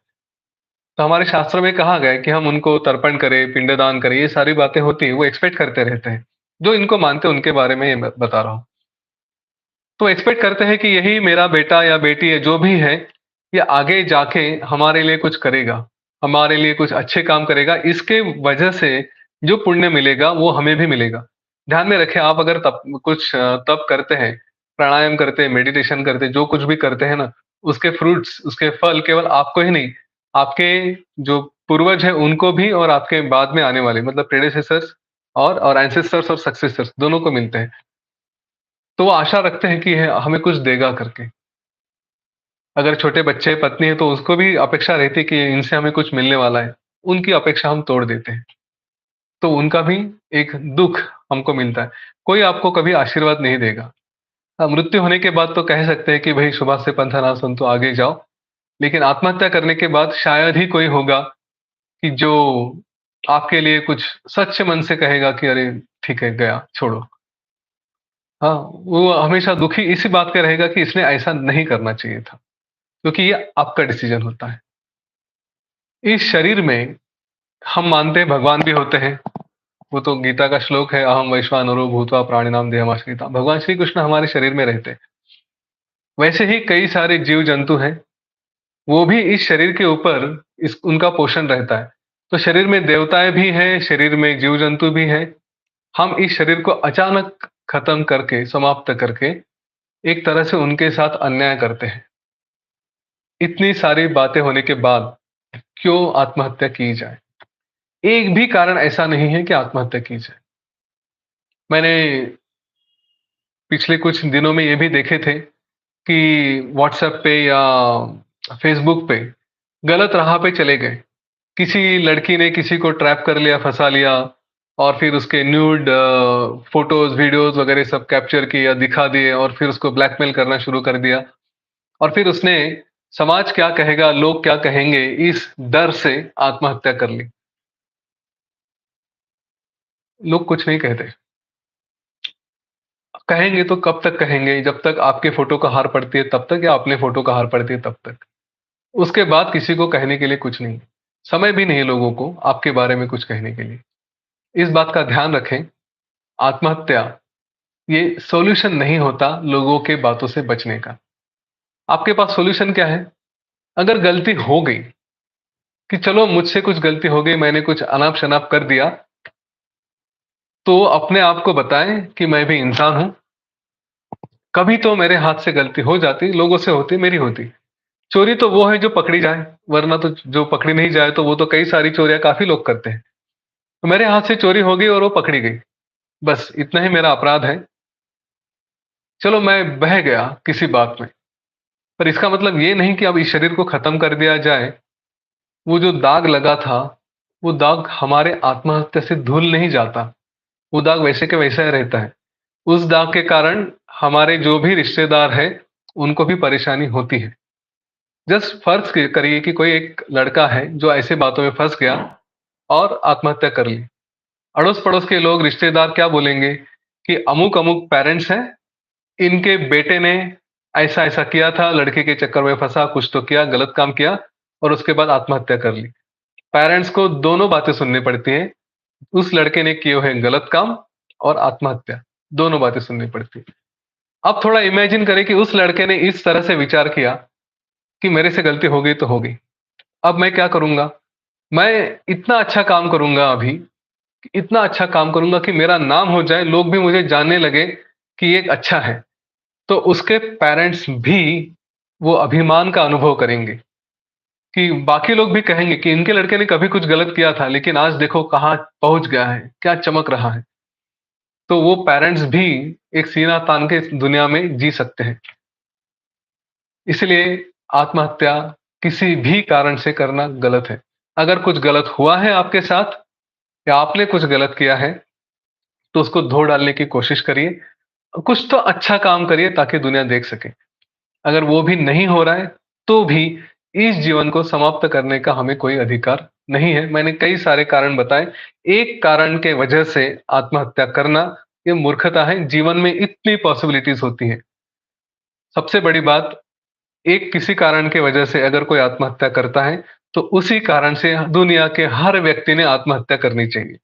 तो हमारे शास्त्रों में कहा गया है कि हम उनको तर्पण करें, पिंडदान करें, ये सारी बातें होती हैं, वो एक्सपेक्ट करते रहते हैं। जो इनको मानते हैं उनके बारे में ये मैं बता रहा हूँ। तो एक्सपेक्ट करते हैं कि यही मेरा बेटा या बेटी है, जो भी है, ये आगे जाके हमारे लिए कुछ करेगा, हमारे लिए कुछ अच्छे काम करेगा, इसके वजह से जो पुण्य मिलेगा वो हमें भी मिलेगा। ध्यान में रखें, आप अगर तप करते हैं, प्राणायाम करते हैं, मेडिटेशन करते हैं, जो कुछ भी करते हैं ना, उसके फ्रूट्स, उसके फल केवल आपको ही नहीं, आपके जो पूर्वज हैं उनको भी और आपके बाद में आने वाले मतलब प्रेडेसेसर्स और एंसेस्टर्स और सक्सेसर्स दोनों को मिलते हैं। तो वो आशा रखते हैं कि यह हमें कुछ देगा करके। अगर छोटे बच्चे, पत्नी है तो उसको भी अपेक्षा रहती है कि इनसे हमें कुछ मिलने वाला है। उनकी अपेक्षा हम तोड़ देते हैं। तो उनका भी एक दुःख हमको मिलता है। कोई आपको कभी आशीर्वाद नहीं देगा। मृत्यु होने के बाद तो कह सकते हैं कि भई शुभास्य पंथा नासन् तो आगे जाओ। लेकिन आत्महत्या करने के बाद शायद ही कोई होगा कि जो आपके लिए कुछ सच्चे मन से कहेगा कि अरे! ठीक है, गया, छोड़ो। हाँ, वो हमेशा दुखी इसी बात का रहेगा कि इसने ऐसा नहीं करना चाहिए था, क्योंकि ये आपका डिसीजन होता है। इस शरीर में हम मानते हैं भगवान भी होते हैं। वो तो गीता का श्लोक है, अहम वैश्वानरो भूत्वा प्राणिनाम देहमाश्रिता। भगवान श्री कृष्ण हमारे शरीर में रहते हैं। वैसे ही कई सारे जीव-जंतु हैं, वो भी इस शरीर के ऊपर इस उनका पोषण रहता है। तो शरीर में देवताएँ भी हैं, शरीर में जीव-जंतु भी हैं। हम इस शरीर को अचानक खत्म करके, समाप्त करके, एक तरह से उनके साथ अन्याय करते हैं। इतनी सारी बातें होने के बाद क्यों आत्महत्या की जाए? एक भी कारण ऐसा नहीं है कि आत्महत्या की जाए। मैंने पिछले कुछ दिनों में ये भी देखे थे कि व्हाट्सएप पे या फ़ेसबुक पे गलत राह पे चले गए। किसी लड़की ने किसी को ट्रैप कर लिया, फँसा लिया और फिर उसके न्यूड फ़ोटोज़, वीडियोज़ वग़ैरह सब कैप्चर किए या दिखा दिए और फिर उसको ब्लैकमेल करना शुरू कर दिया। और फिर उसने समाज क्या कहेगा, लोग क्या कहेंगे, इस डर से आत्महत्या कर ली। लोग कुछ नहीं कहते। कहेंगे तो कब तक कहेंगे? जब तक आपके फ़ोटो का हार पड़ती है तब तक या अपने फ़ोटो का हार पड़ती है तब तक। उसके बाद किसी को कहने के लिए कुछ नहीं। समय भी नहीं है लोगों को आपके बारे में कुछ कहने के लिए। इस बात का ध्यान रखें, आत्महत्या ये सॉल्यूशन नहीं होता लोगों के बातों से बचने का। आपके पास सॉल्यूशन क्या है? अगर गलती हो गई, कि चलो मुझसे कुछ गलती हो गई, मैंने कुछ अनाप-शनाप कर दिया, तो अपने आप को बताएँ कि मैं भी इंसान हूँ। कभी तो मेरे हाथ से गलती हो जाती, लोगों से होती, मेरी होती। चोरी तो वो है जो पकड़ी जाए, वरना तो जो पकड़ी नहीं जाए तो वो तो कई सारी चोरियाँ काफ़ी लोग करते हैं। तो मेरे हाथ से चोरी हो गई और वो पकड़ी गई। बस इतना ही मेरा अपराध है। चलो मैं बह गया किसी बात में, पर इसका मतलब ये नहीं कि अब इस शरीर को ख़त्म कर दिया जाए। वो जो दाग लगा था, वो दाग हमारे आत्महत्या से धुल नहीं जाता। वो दाग वैसे के वैसा ही रहता है। उस दाग के कारण हमारे जो भी रिश्तेदार हैं, उनको भी परेशानी होती है। जस्ट फ़र्ज़ क करिए कि कोई एक लड़का है जो ऐसे बातों में फँस गया और आत्महत्या कर ली। अड़ोस-पड़ोस के लोग, रिश्तेदार क्या बोलेंगे कि अमुक-अमुक पेरेंट्स हैं, इनके बेटे ने ऐसा-ऐसा किया था, लड़के के चक्कर में फँसा, कुछ तो किया, गलत काम किया और उसके बाद आत्महत्या कर ली। पेरेंट्स को दोनों बातें सुननी पड़ती हैं, उस लड़के ने किए हुए गलत काम और आत्महत्या, दोनों बातें सुननी पड़ती हैं। अब थोड़ा इमेजिन करें कि उस लड़के ने इस तरह से विचार किया कि मेरे से गलती हो गई तो हो गई। अब मैं क्या करूँगा? मैं इतना अच्छा काम करूँगा अभी, इतना अच्छा काम करूँगा कि मेरा नाम हो जाए, लोग भी मुझे जानने लगे कि ये एक अच्छा है। तो उसके पेरेंट्स भी वो अभिमान का अनुभव करेंगे कि बाकी लोग भी कहेंगे कि इनके लड़के ने कभी कुछ गलत किया था, लेकिन आज देखो कहाँ पहुँच गया है, क्या चमक रहा है। तो वो पेरेंट्स भी एक सीना तान के इस दुनिया में जी सकते हैं। इसलिए आत्महत्या किसी भी कारण से करना गलत है। अगर कुछ गलत हुआ है आपके साथ या आपने कुछ गलत किया है, तो उसको धो डालने की कोशिश करिए। कुछ तो अच्छा काम करिए ताकि दुनिया देख सके। अगर वो भी नहीं हो रहा है, तो भी इस जीवन को समाप्त करने का हमें कोई अधिकार नहीं है। मैंने कई सारे कारण बताए। एक कारण के वजह से आत्महत्या करना, ये मूर्खता है। जीवन में इतनी पॉसिबिलिटीज़ होती हैं। सबसे बड़ी बात, एक किसी कारण की वजह से अगर कोई आत्महत्या करता है, तो उसी कारण से दुनिया के हर व्यक्ति ने आत्महत्या करनी चाहिए।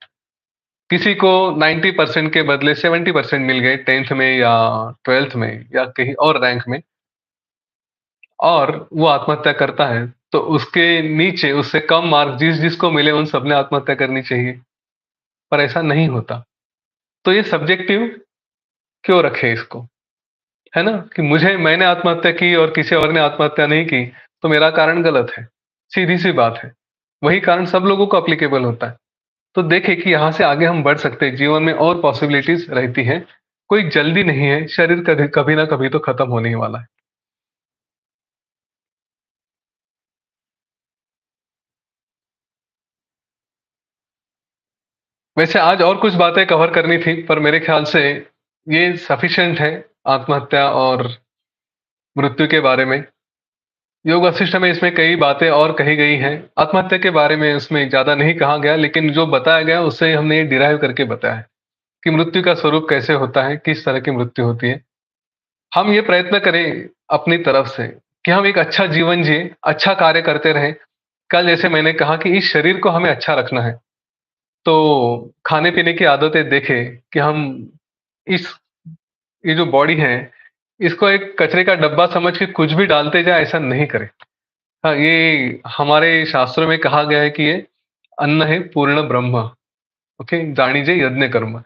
किसी को 90% के बदले 70% मिल गए 10th में या 12th में या कहीं और रैंक में, और वो आत्महत्या करता है, तो उसके नीचे उससे कम मार्क्स जिसको मिले उन सबने आत्महत्या करनी चाहिए, पर ऐसा नहीं होता। तो ये सब्जेक्टिव क्यों रखें इसको, है ना? कि मैंने आत्महत्या की और किसी और ने आत्महत्या नहीं की, तो मेरा कारण गलत है। सीधी-सी बात है। वही कारण सब लोगों को एप्लीकेबल होता है। तो देखें कि यहाँ से आगे हम बढ़ सकते हैं, जीवन में और पॉसिबिलिटीज़ रहती हैं। कोई जल्दी नहीं है, शरीर कभी कभी ना कभी तो खत्म होने ही वाला है। वैसे आज और कुछ बातें कवर करनी थी, पर मेरे ख्याल से ये सफिशिएंट है आत्महत्या और मृत्यु के बारे में। योग वशिष्ठ में इसमें कई बातें और कही गई हैं। आत्महत्या के बारे में उसमें ज़्यादा नहीं कहा गया, लेकिन जो बताया गया उससे हमने ये डिराइव करके बताया है कि मृत्यु का स्वरूप कैसे होता है, किस तरह की मृत्यु होती है। हम ये प्रयत्न करें अपनी तरफ से कि हम एक अच्छा जीवन जिएँ, अच्छा कार्य करते रहें। कल जैसे मैंने कहा कि इस शरीर को हमें अच्छा रखना है, तो खाने-पीने की आदतें देखें कि हम इस ये जो बॉडी है, इसको एक कचरे का डब्बा समझ के कुछ भी डालते जाएँ, ऐसा नहीं करें। हाँ, ये हमारे शास्त्रों में कहा गया है कि ये अन्न है पूर्ण ब्रह्म, ओके? जानिजे यज्ञ कर्म।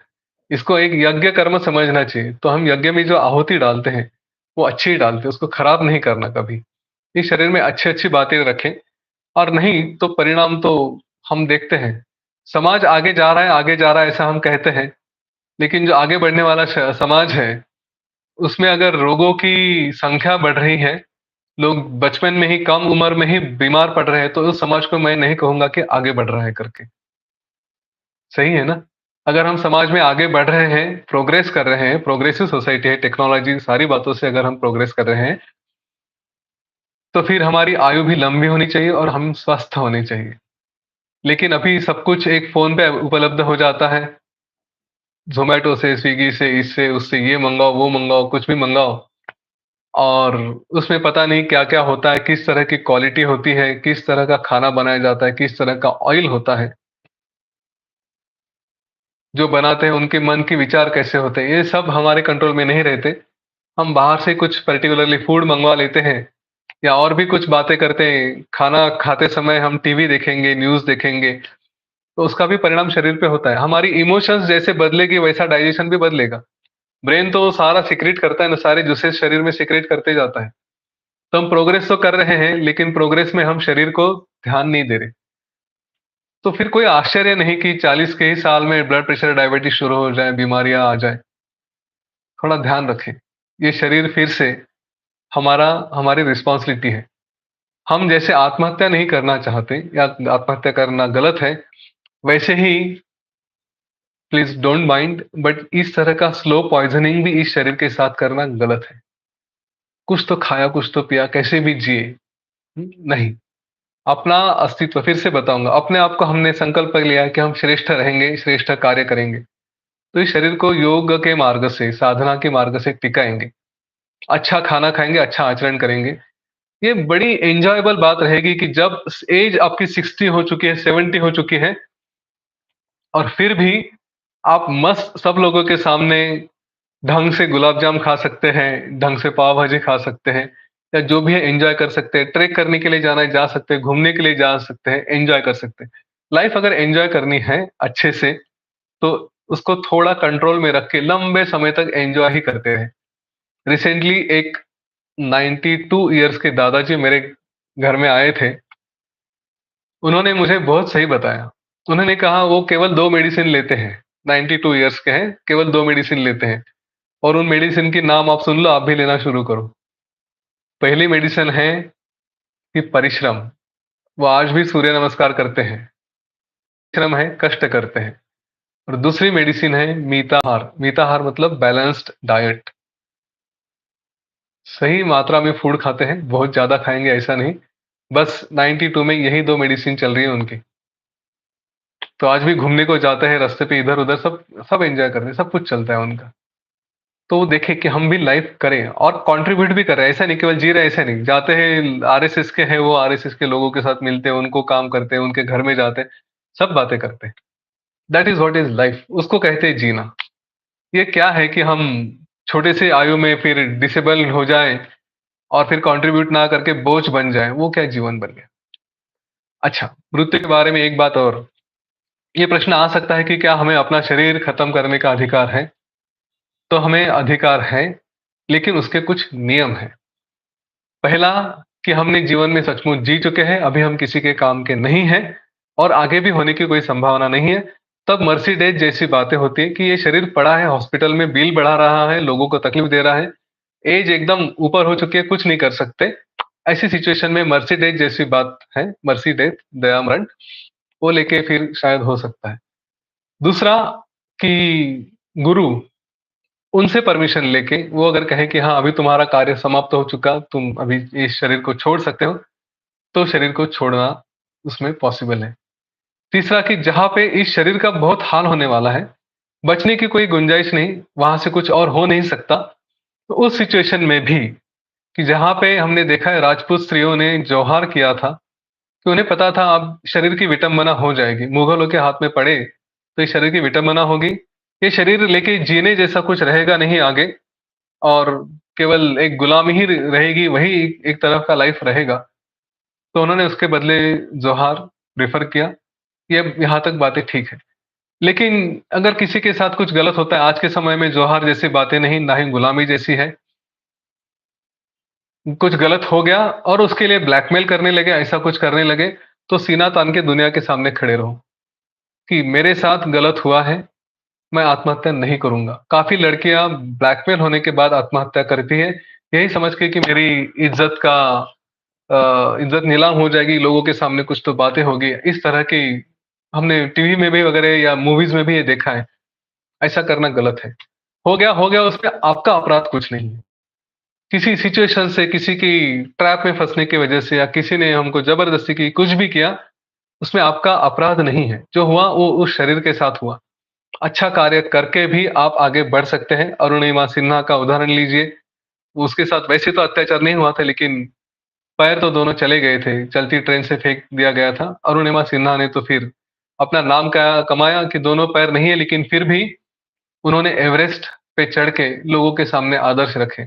इसको एक यज्ञ कर्म समझना चाहिए। तो हम यज्ञ में जो आहुति डालते हैं, वो अच्छी ही डालते हैं, उसको खराब नहीं करना कभी। इस शरीर में अच्छी-अच्छी बातें रखें और नहीं तो परिणाम तो हम देखते हैं। समाज आगे जा रहा है, आगे जा रहा है ऐसा हम कहते हैं, लेकिन जो आगे बढ़ने वाला समाज है, उसमें अगर रोगों की संख्या बढ़ रही है, लोग बचपन में ही कम उम्र में ही बीमार पड़ रहे हैं, तो उस समाज को मैं नहीं कहूँगा कि आगे बढ़ रहा है करके। सही है ना? अगर हम समाज में आगे बढ़ रहे हैं, प्रोग्रेस कर रहे हैं, प्रोग्रेसिव सोसाइटी है, टेक्नोलॉजी सारी बातों से अगर हम प्रोग्रेस कर रहे हैं, तो फिर हमारी आयु भी लंबी होनी चाहिए और हम स्वस्थ होने चाहिए। लेकिन अभी सब कुछ एक फ़ोन पे उपलब्ध हो जाता है। ज़ोमैटो से, स्विगी से, इससे, उससे ये मँगाओ, वो मँगाओ, कुछ भी मँगाओ और उसमें पता नहीं क्या-क्या होता है, किस तरह की क्वालिटी होती है, किस तरह का खाना बनाया जाता है, किस तरह का ऑयल होता है। जो बनाते हैं उनके मन के विचार कैसे होते हैं, ये सब हमारे कंट्रोल में नहीं रहते। हम बाहर से कुछ पर्टिकुलरली फूड मँगवा लेते हैं या और भी कुछ बातें करते हैं। खाना खाते समय हम टीवी देखेंगे, न्यूज़ देखेंगे, तो उसका भी परिणाम शरीर पे होता है। हमारी इमोशंस जैसे बदलेगी वैसा डाइजेशन भी बदलेगा। ब्रेन तो सारा सीक्रेट करता है ना, सारे जूसेस शरीर में सीक्रेट करते जाता है। तो हम प्रोग्रेस तो कर रहे हैं, लेकिन प्रोग्रेस में हम शरीर को ध्यान नहीं दे रहे। तो फिर कोई आश्चर्य नहीं कि 40 के ही साल में ब्लड प्रेशर, डायबिटीज़ शुरू हो जाए, बीमारियाँ आ जाएँ। थोड़ा ध्यान रखें। ये शरीर फिर से हमारी रिस्पॉन्सिबिलिटी है। हम जैसे आत्महत्या नहीं करना चाहते या आत्महत्या करना गलत है, वैसे ही प्लीज़ डोंट माइंड बट इस तरह का स्लो पॉइज़निंग भी इस शरीर के साथ करना गलत है। कुछ तो खाया, कुछ तो पिया, कैसे भी जिए। नहीं, अपना अस्तित्व फिर से बताऊँगा, अपने आप को हमने संकल्प लिया है कि हम श्रेष्ठ रहेंगे, श्रेष्ठ कार्य करेंगे। तो इस शरीर को योग के मार्ग से, साधना के मार्ग से टिकाएँगे। अच्छा खाना खाएँगे, अच्छा आचरण करेंगे। ये बड़ी एन्जॉयबल बात रहेगी कि जब एज आपकी 60 हो चुकी है, 70 हो चुकी है और फिर भी आप मस्त सब लोगों के सामने ढंग से गुलाब जाम खा सकते हैं, ढंग से पाव भाजी खा सकते हैं या जो भी है एन्जॉय कर सकते हैं। ट्रेक करने के लिए जाना है जा सकते हैं, घूमने के लिए जा सकते हैं, एन्जॉय कर सकते हैं। लाइफ अगर एन्जॉय करनी है अच्छे से, तो उसको थोड़ा कंट्रोल में रख के लंबे समय तक एन्जॉय ही करते रहें। रिसेंटली एक 92 इयर्स के दादाजी मेरे घर में आए थे। उन्होंने मुझे बहुत सही बताया। उन्होंने कहा वो केवल 2 मेडिसिन लेते हैं, 92 इयर्स के हैं, केवल 2 मेडिसिन लेते हैं और उन मेडिसिन के नाम आप सुन लो, आप भी लेना शुरू करो। पहली मेडिसिन है कि परिश्रम, वो आज भी सूर्य नमस्कार करते हैं। श्रम है, कष्ट करते हैं और दूसरी मेडिसिन है मीताहार, मीताहार मतलब बैलेंस्ड डाइट। सही मात्रा में फूड खाते हैं, बहुत ज़्यादा खाएँगे ऐसा नहीं। बस 92 में यही 2 मेडिसिन चल रही है उनकी। तो आज भी घूमने को जाते हैं रास्ते पे इधर-उधर सब सब एन्जॉय कर रहे हैं, सब कुछ चलता है उनका। तो वो देखें कि हम भी लाइफ़ करें और कंट्रीब्यूट भी कर रहे हैं, ऐसा नहीं केवल जी रहे हैं ऐसा नहीं। जाते हैं आरएसएस के हैं वो आरएसएस के लोगों के साथ मिलते हैं, उनको काम करते हैं, उनके घर में जाते हैं, सब बातें करते हैं। That is what is life उसको कहते हैं जीना। ये क्या है कि हम छोटे से आयु में फिर डिसेबल हो जाएँ और फिर कंट्रीब्यूट ना करके बोझ बन जाए, वो क्या जीवन बन गया? अच्छा, मृत्यु के बारे में एक बात और, ये प्रश्न आ सकता है कि क्या हमें अपना शरीर खत्म करने का अधिकार है? तो हमें अधिकार है, लेकिन उसके कुछ नियम हैं। पहला, कि हमने जीवन में सचमुच जी चुके हैं, अभी हम किसी के काम के नहीं हैं और आगे भी होने की कोई संभावना नहीं है। तब मर्सी डेथ जैसी बातें होती हैं कि ये शरीर पड़ा है हॉस्पिटल में, बिल बढ़ा रहा है, लोगों को तकलीफ दे रहा है, एज एकदम ऊपर हो चुकी है, कुछ नहीं कर सकते। ऐसी सिचुएशन में मर्सी डेथ जैसी बात है, मर्सी डेथ, दया मरण, वो लेके फिर शायद हो सकता है। दूसरा, कि गुरु उनसे परमिशन लेके वो अगर कहें कि हाँ, अभी तुम्हारा कार्य समाप्त हो चुका, तुम अभी इस शरीर को छोड़ सकते हो, तो शरीर को छोड़ना उसमें पॉसिबल है। तीसरा, कि जहाँ पे इस शरीर का बहुत हाल होने वाला है, बचने की कोई गुंजाइश नहीं, वहाँ से कुछ और हो नहीं सकता, तो उस सिचुएशन में भी, कि जहाँ पे हमने देखा है राजपूत स्त्रियों ने जौहार किया था, कि उन्हें पता था अब शरीर की विटंबना हो जाएगी, मुगलों के हाथ में पड़े, तो इस शरीर की विटंबना होगी, ये शरीर लेके जीने जैसा कुछ रहेगा नहीं आगे, और केवल एक गुलामी ही रहेगी, वही एक तरफ का लाइफ रहेगा। तो उन्होंने उसके बदले जोहार प्रेफ़र किया। ये यहाँ तक बातें ठीक है। लेकिन अगर किसी के साथ कुछ गलत होता है, आज के समय में जोहार जैसी बातें नहीं, ना ही गुलामी जैसी है। कुछ गलत हो गया और उसके लिए ब्लैकमेल करने लगे, ऐसा कुछ करने लगे, तो सीना तान के दुनिया के सामने खड़े रहो, कि मेरे साथ गलत हुआ है, मैं आत्महत्या नहीं करूँगा। काफ़ी लड़कियाँ ब्लैकमेल होने के बाद आत्महत्या करती हैं, यही समझ के कि मेरी इज़्ज़त का इज़्ज़त नीलाम हो जाएगी, लोगों के सामने कुछ तो बातें होगी। इस तरह की हमने टीवी में भी वगैरह या मूवीज़ में भी ये देखा है। ऐसा करना गलत है। हो गया उसमें आपका अपराध कुछ नहीं है। किसी सिचुएशन से, किसी की ट्रैप में फँसने की वजह से या किसी ने हमको ज़बरदस्ती की, कुछ भी किया, उसमें आपका अपराध नहीं है। जो हुआ वो उस शरीर के साथ हुआ। अच्छा कार्य करके भी आप आगे बढ़ सकते हैं। अरुणिमा सिन्हा का उदाहरण लीजिए, उसके साथ वैसे तो अत्याचार नहीं हुआ था, लेकिन पैर तो दोनों चले गए थे, चलती ट्रेन से फेंक दिया गया था। अरुणिमा सिन्हा ने तो फिर अपना नाम का कमाया कि दोनों पैर नहीं है, लेकिन फिर भी उन्होंने एवरेस्ट पे चढ़ के लोगों के सामने आदर्श रखे।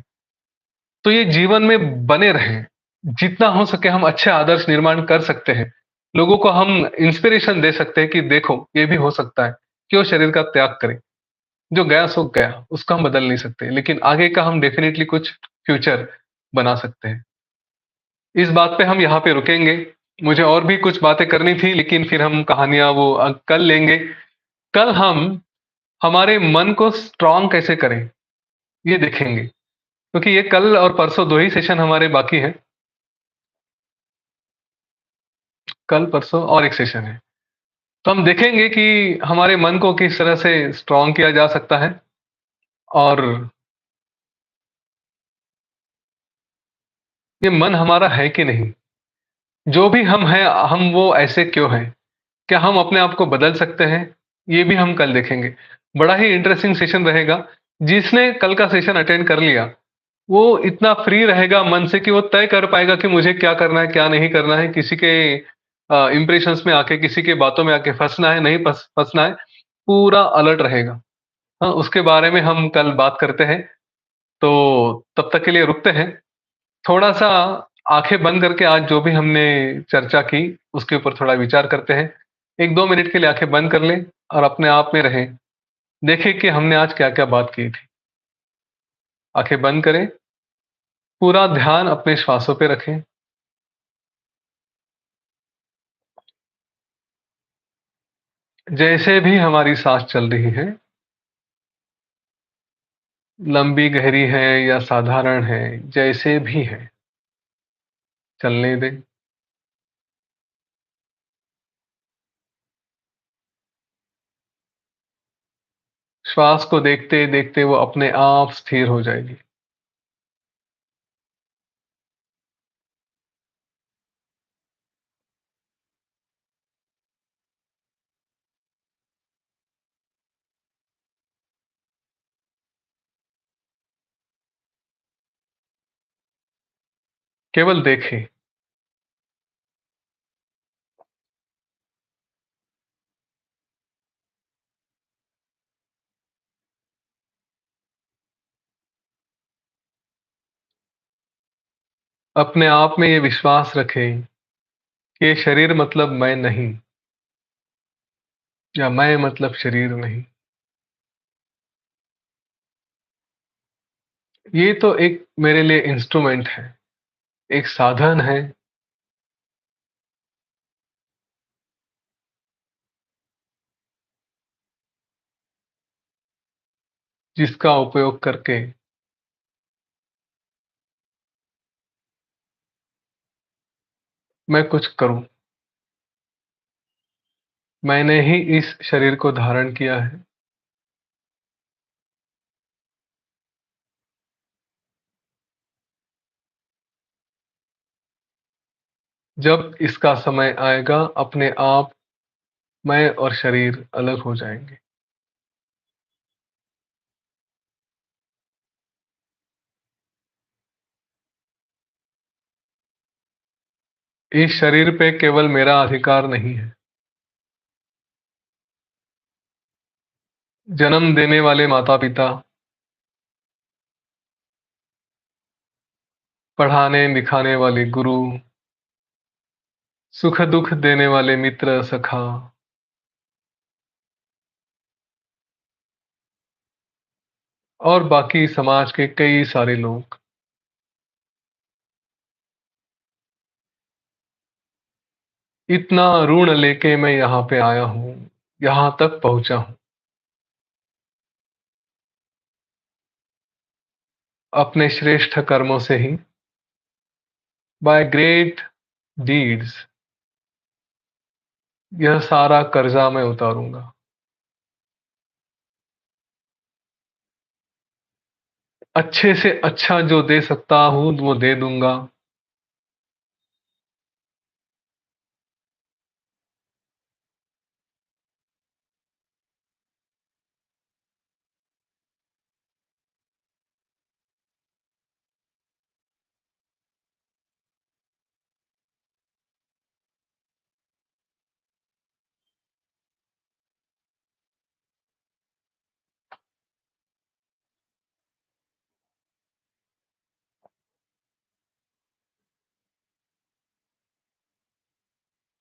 तो ये जीवन में बने रहें, जितना हो सके हम अच्छे आदर्श निर्माण कर सकते हैं। लोगों को हम इंस्पिरेशन दे सकते हैं कि देखो, ये भी हो सकता है। क्यों शरीर का त्याग करें? जो गया सो गया, उसको हम बदल नहीं सकते, लेकिन आगे का हम डेफिनिटली कुछ फ्यूचर बना सकते हैं। इस बात पे हम यहाँ पे रुकेंगे। मुझे और भी कुछ बातें करनी थी, लेकिन फिर हम कहानियाँ वो कल लेंगे। कल हम हमारे मन को स्ट्रॉन्ग कैसे करें, ये देखेंगे। क्योंकि ये कल और परसों 2 ही सेशन हमारे बाकी हैं। कल, परसों और 1 सेशन है। तो हम देखेंगे कि हमारे मन को किस तरह से स्ट्रॉन्ग किया जा सकता है, और ये मन हमारा है कि नहीं? जो भी हम हैं, हम वो ऐसे क्यों हैं? क्या हम अपने आप को बदल सकते हैं? ये भी हम कल देखेंगे। बड़ा ही इंटरेस्टिंग सेशन रहेगा। जिसने कल का सेशन अटेंड कर लिया, वो इतना फ्री रहेगा मन से कि वो तय कर पाएगा कि मुझे क्या करना है, क्या नहीं करना है। किसी के इम्प्रेशंस में आके, किसी की बातों में आके फँसना है, नहीं फँसना है। पूरा अलर्ट रहेगा। हाँ, उसके बारे में हम कल बात करते हैं। तो तब तक के लिए रुकते हैं। थोड़ा-सा आँखें बंद करके आज जो भी हमने चर्चा की, उसके ऊपर थोड़ा विचार करते हैं। 1-2 मिनट के लिए आँखें बंद कर लें और अपने आप में रहें। देखें कि हमने आज क्या-क्या बात की थी। आँखें बंद करें, पूरा ध्यान अपने श्वासों पे रखें। जैसे भी हमारी साँस चल रही है, लंबी गहरी है या साधारण है, जैसे भी है, चलने दें। श्वास को देखते-देखते वो अपने आप स्थिर हो जाएगी। केवल देखें। अपने आप में ये विश्वास रखें कि ये शरीर मतलब मैं नहीं, या मैं मतलब शरीर नहीं। ये तो एक मेरे लिए इंस्ट्रूमेंट है, एक साधन है, जिसका उपयोग करके मैं कुछ करूँ। मैंने ही इस शरीर को धारण किया है। जब इसका समय आएगा, अपने आप मैं और शरीर अलग हो जाएँगे। इस शरीर पे केवल मेरा अधिकार नहीं है। जन्म देने वाले माता-पिता, पढ़ाने-लिखाने वाले गुरु, सुख-दुःख देने वाले मित्र, सखा और बाकी समाज के कई सारे लोग। इतना ऋण लेके मैं यहाँ पे आया हूँ, यहाँ तक पहुँचा हूँ, अपने श्रेष्ठ कर्मों से ही। बाय ग्रेट डीड्स यह सारा कर्जा मैं उतारूँगा। अच्छे से अच्छा जो दे सकता हूँ, वो दे दूँगा।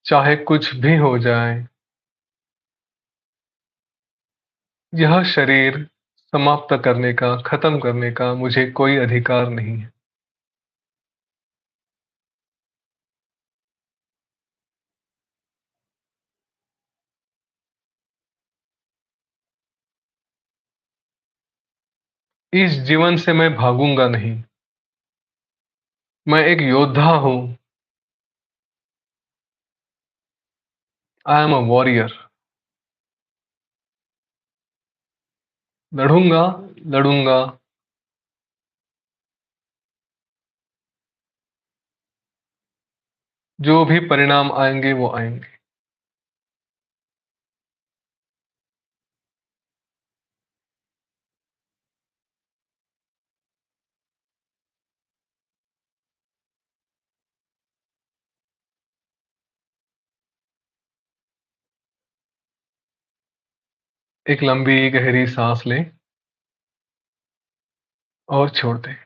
चाहे कुछ भी हो जाए, यह शरीर समाप्त करने का, खत्म करने का मुझे कोई अधिकार नहीं है। इस जीवन से मैं भागूँगा नहीं। मैं एक योद्धा हूँ। I am a warrior. लड़ूँगा, लड़ूँगा, जो भी परिणाम आएँगे वो आएँगे। एक लंबी गहरी साँस लें और छोड़ दें।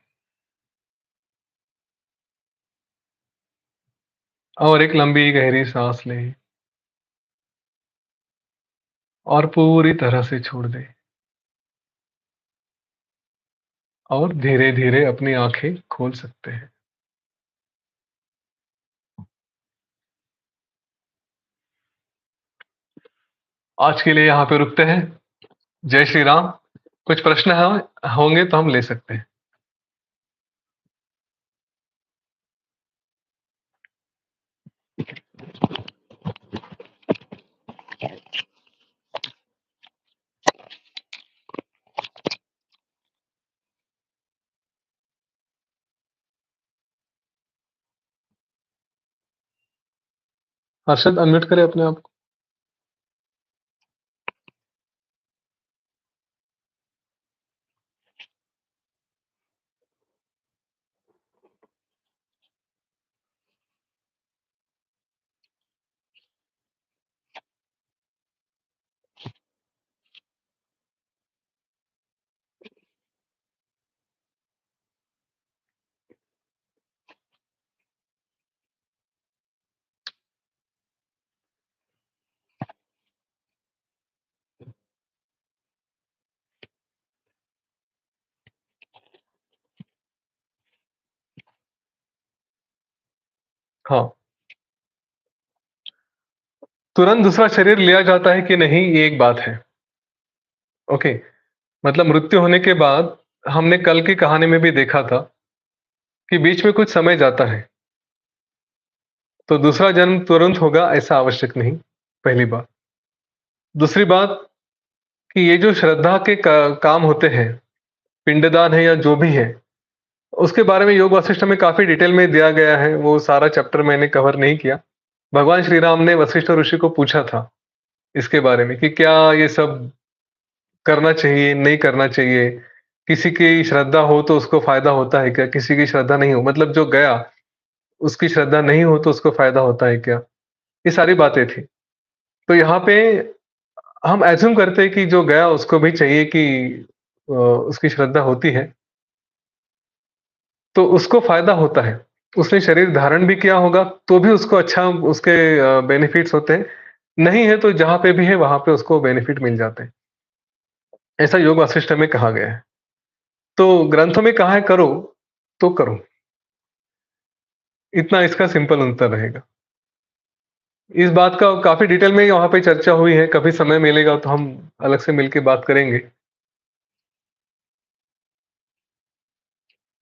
और एक लंबी गहरी साँस लें और पूरी तरह से छोड़ दें। और धीरे-धीरे अपनी आँखें खोल सकते हैं। आज के लिए यहाँ पे रुकते हैं। जय श्री राम। कुछ प्रश्न होंगे तो हम ले सकते हैं। हर्षद अनम्यूट करें अपने आप को। हाँ, तुरंत दूसरा शरीर लिया जाता है कि नहीं ये एक बात है। ओके, मतलब मृत्यु होने के बाद हमने कल की कहानी में भी देखा था कि बीच में कुछ समय जाता है, तो दूसरा जन्म तुरंत होगा ऐसा आवश्यक नहीं, पहली बात। दूसरी बात कि ये जो श्रद्धा के काम होते हैं, पिंडदान है या जो भी है, उसके बारे में योग वासिष्ठ में काफ़ी डिटेल में दिया गया है, वो सारा चैप्टर मैंने कवर नहीं किया। भगवान श्री राम ने वशिष्ठ ऋषि को पूछा था इसके बारे में कि क्या ये सब करना चाहिए, नहीं करना चाहिए? किसी की श्रद्धा हो तो उसको फ़ायदा होता है क्या? किसी की श्रद्धा नहीं हो मतलब जो गया, उसकी श्रद्धा नहीं हो तो उसको फ़ायदा होता है क्या? ये सारी बातें थी। तो यहाँ पे हम एज़्यूम करते हैं कि जो गया उसको भी चाहिए कि उसकी श्रद्धा होती है, तो उसको फ़ायदा होता है। उसने शरीर धारण भी किया होगा, तो भी उसको अच्छा उसके बेनिफिट्स होते हैं। नहीं है तो जहाँ पे भी है वहाँ पे उसको बेनिफिट मिल जाते हैं। ऐसा योग वासिष्ठ में कहा गया है। तो ग्रंथों में कहा है करो, तो करो। इतना इसका सिंपल उत्तर रहेगा। इस बात का काफ़ी डिटेल में वहाँ पे चर्चा हुई है, कभी समय मिलेगा तो हम अलग से मिल के बात करेंगे।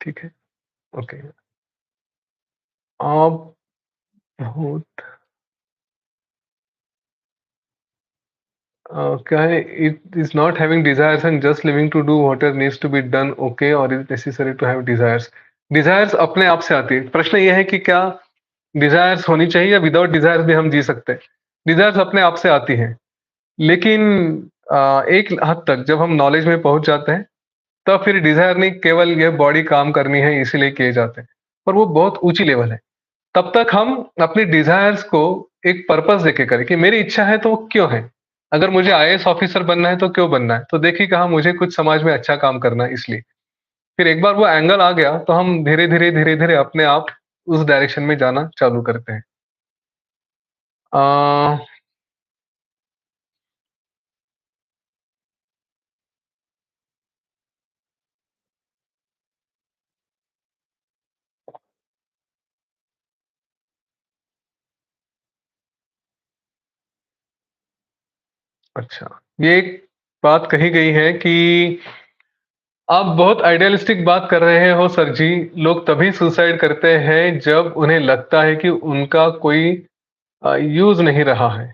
ठीक है? ओके। आप बहुत क्या है it is not having desires and just living to do whatever needs to be done okay और is necessary to have desires? Desires अपने आप से आती है। प्रश्न ये है कि क्या डिज़ायर्स होनी चाहिए या विदाउट डिज़ायर्स भी हम जी सकते हैं? डिज़ायर्स अपने आप से आती हैं। लेकिन एक हद तक जब हम नॉलेज में पहुँच जाते हैं, तब फिर डिज़ायर नहीं केवल ये बॉडी काम करनी है इसीलिए किए जाते हैं। पर वो बहुत ऊँची लेवल है। तब तक हम अपनी डिज़ायर्स को एक पर्पस देके करें कि मेरी इच्छा है तो वो क्यों है? अगर मुझे आईएएस ऑफिसर बनना है तो क्यों बनना है? तो देखिए कहाँ मुझे कुछ समाज में अच्छा काम करना है इसलिए। फिर एक बार वो एंगल आ गया तो हम धीरे-धीरे, धीरे-धीरे अपने आप उस डायरेक्शन में जाना चालू करते हैं। अ, अच्छा, ये एक बात कही गई है कि आप बहुत आइडियलिस्टिक बात कर रहे हो सर जी। लोग तभी सुसाइड करते हैं जब उन्हें लगता है कि उनका कोई यूज़ नहीं रहा है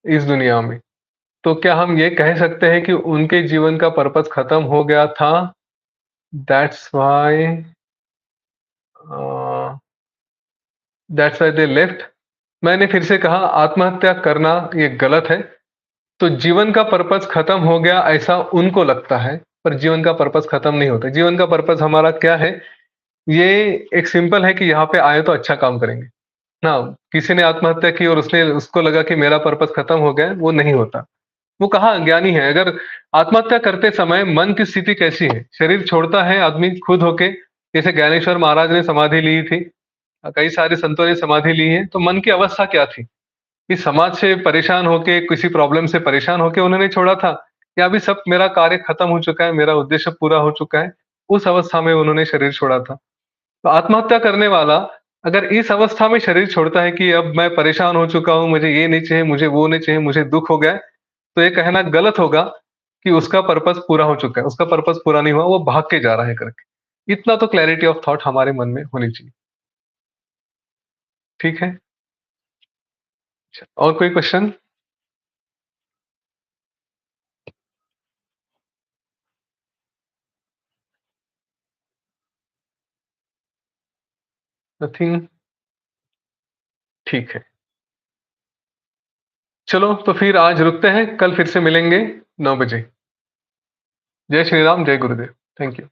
इस दुनिया में। तो क्या हम ये कह सकते हैं कि उनके जीवन का पर्पस खत्म हो गया था? That's why a, that's why they left. मैंने फिर से कहा आत्महत्या करना ये गलत है। तो जीवन का पर्पस खत्म हो गया ऐसा उनको लगता है, पर जीवन का पर्पस खत्म नहीं होता। जीवन का पर्पस हमारा क्या है? ये एक सिंपल है कि यहाँ पे आए तो अच्छा काम करेंगे। हाँ, किसी ने आत्महत्या की और उसने उसको लगा कि मेरा पर्पस खत्म हो गया है, वो नहीं होता। वो कहाँ ज्ञानी है? अगर आत्महत्या करते समय मन की स्थिति कैसी है? शरीर छोड़ता है आदमी खुद होके, जैसे ज्ञानेश्वर महाराज ने समाधि ली थी, कई सारे संतों ने समाधि ली है, तो मन की अवस्था क्या थी? कि समाज से परेशान होके, किसी प्रॉब्लम से परेशान होके उन्होंने छोड़ा था या अभी सब मेरा कार्य खत्म हो चुका है, मेरा उद्देश्य पूरा हो चुका है, उस अवस्था में उन्होंने शरीर छोड़ा था। तो आत्महत्या करने वाला अगर इस अवस्था में शरीर छोड़ता है कि अब मैं परेशान हो चुका हूँ, मुझे ये नहीं चाहिए, मुझे वो नहीं चाहिए, मुझे दुःख हो गया है, तो ये कहना गलत होगा कि उसका पर्पस पूरा हो चुका है, उसका पर्पस पूरा नहीं हुआ, वो भाग के जा रहा है करके। इतना तो क्लैरिटी ऑफ थॉट हमारे मन में होनी चाहिए। ठीक है? अच्छा, और कोई क्वेश्चन? नथिंग? ठीक है। चलो तो फिर आज रुकते हैं, कल फिर से मिलेंगे 9 बजे। जय श्री राम, जय गुरुदेव। Thank you.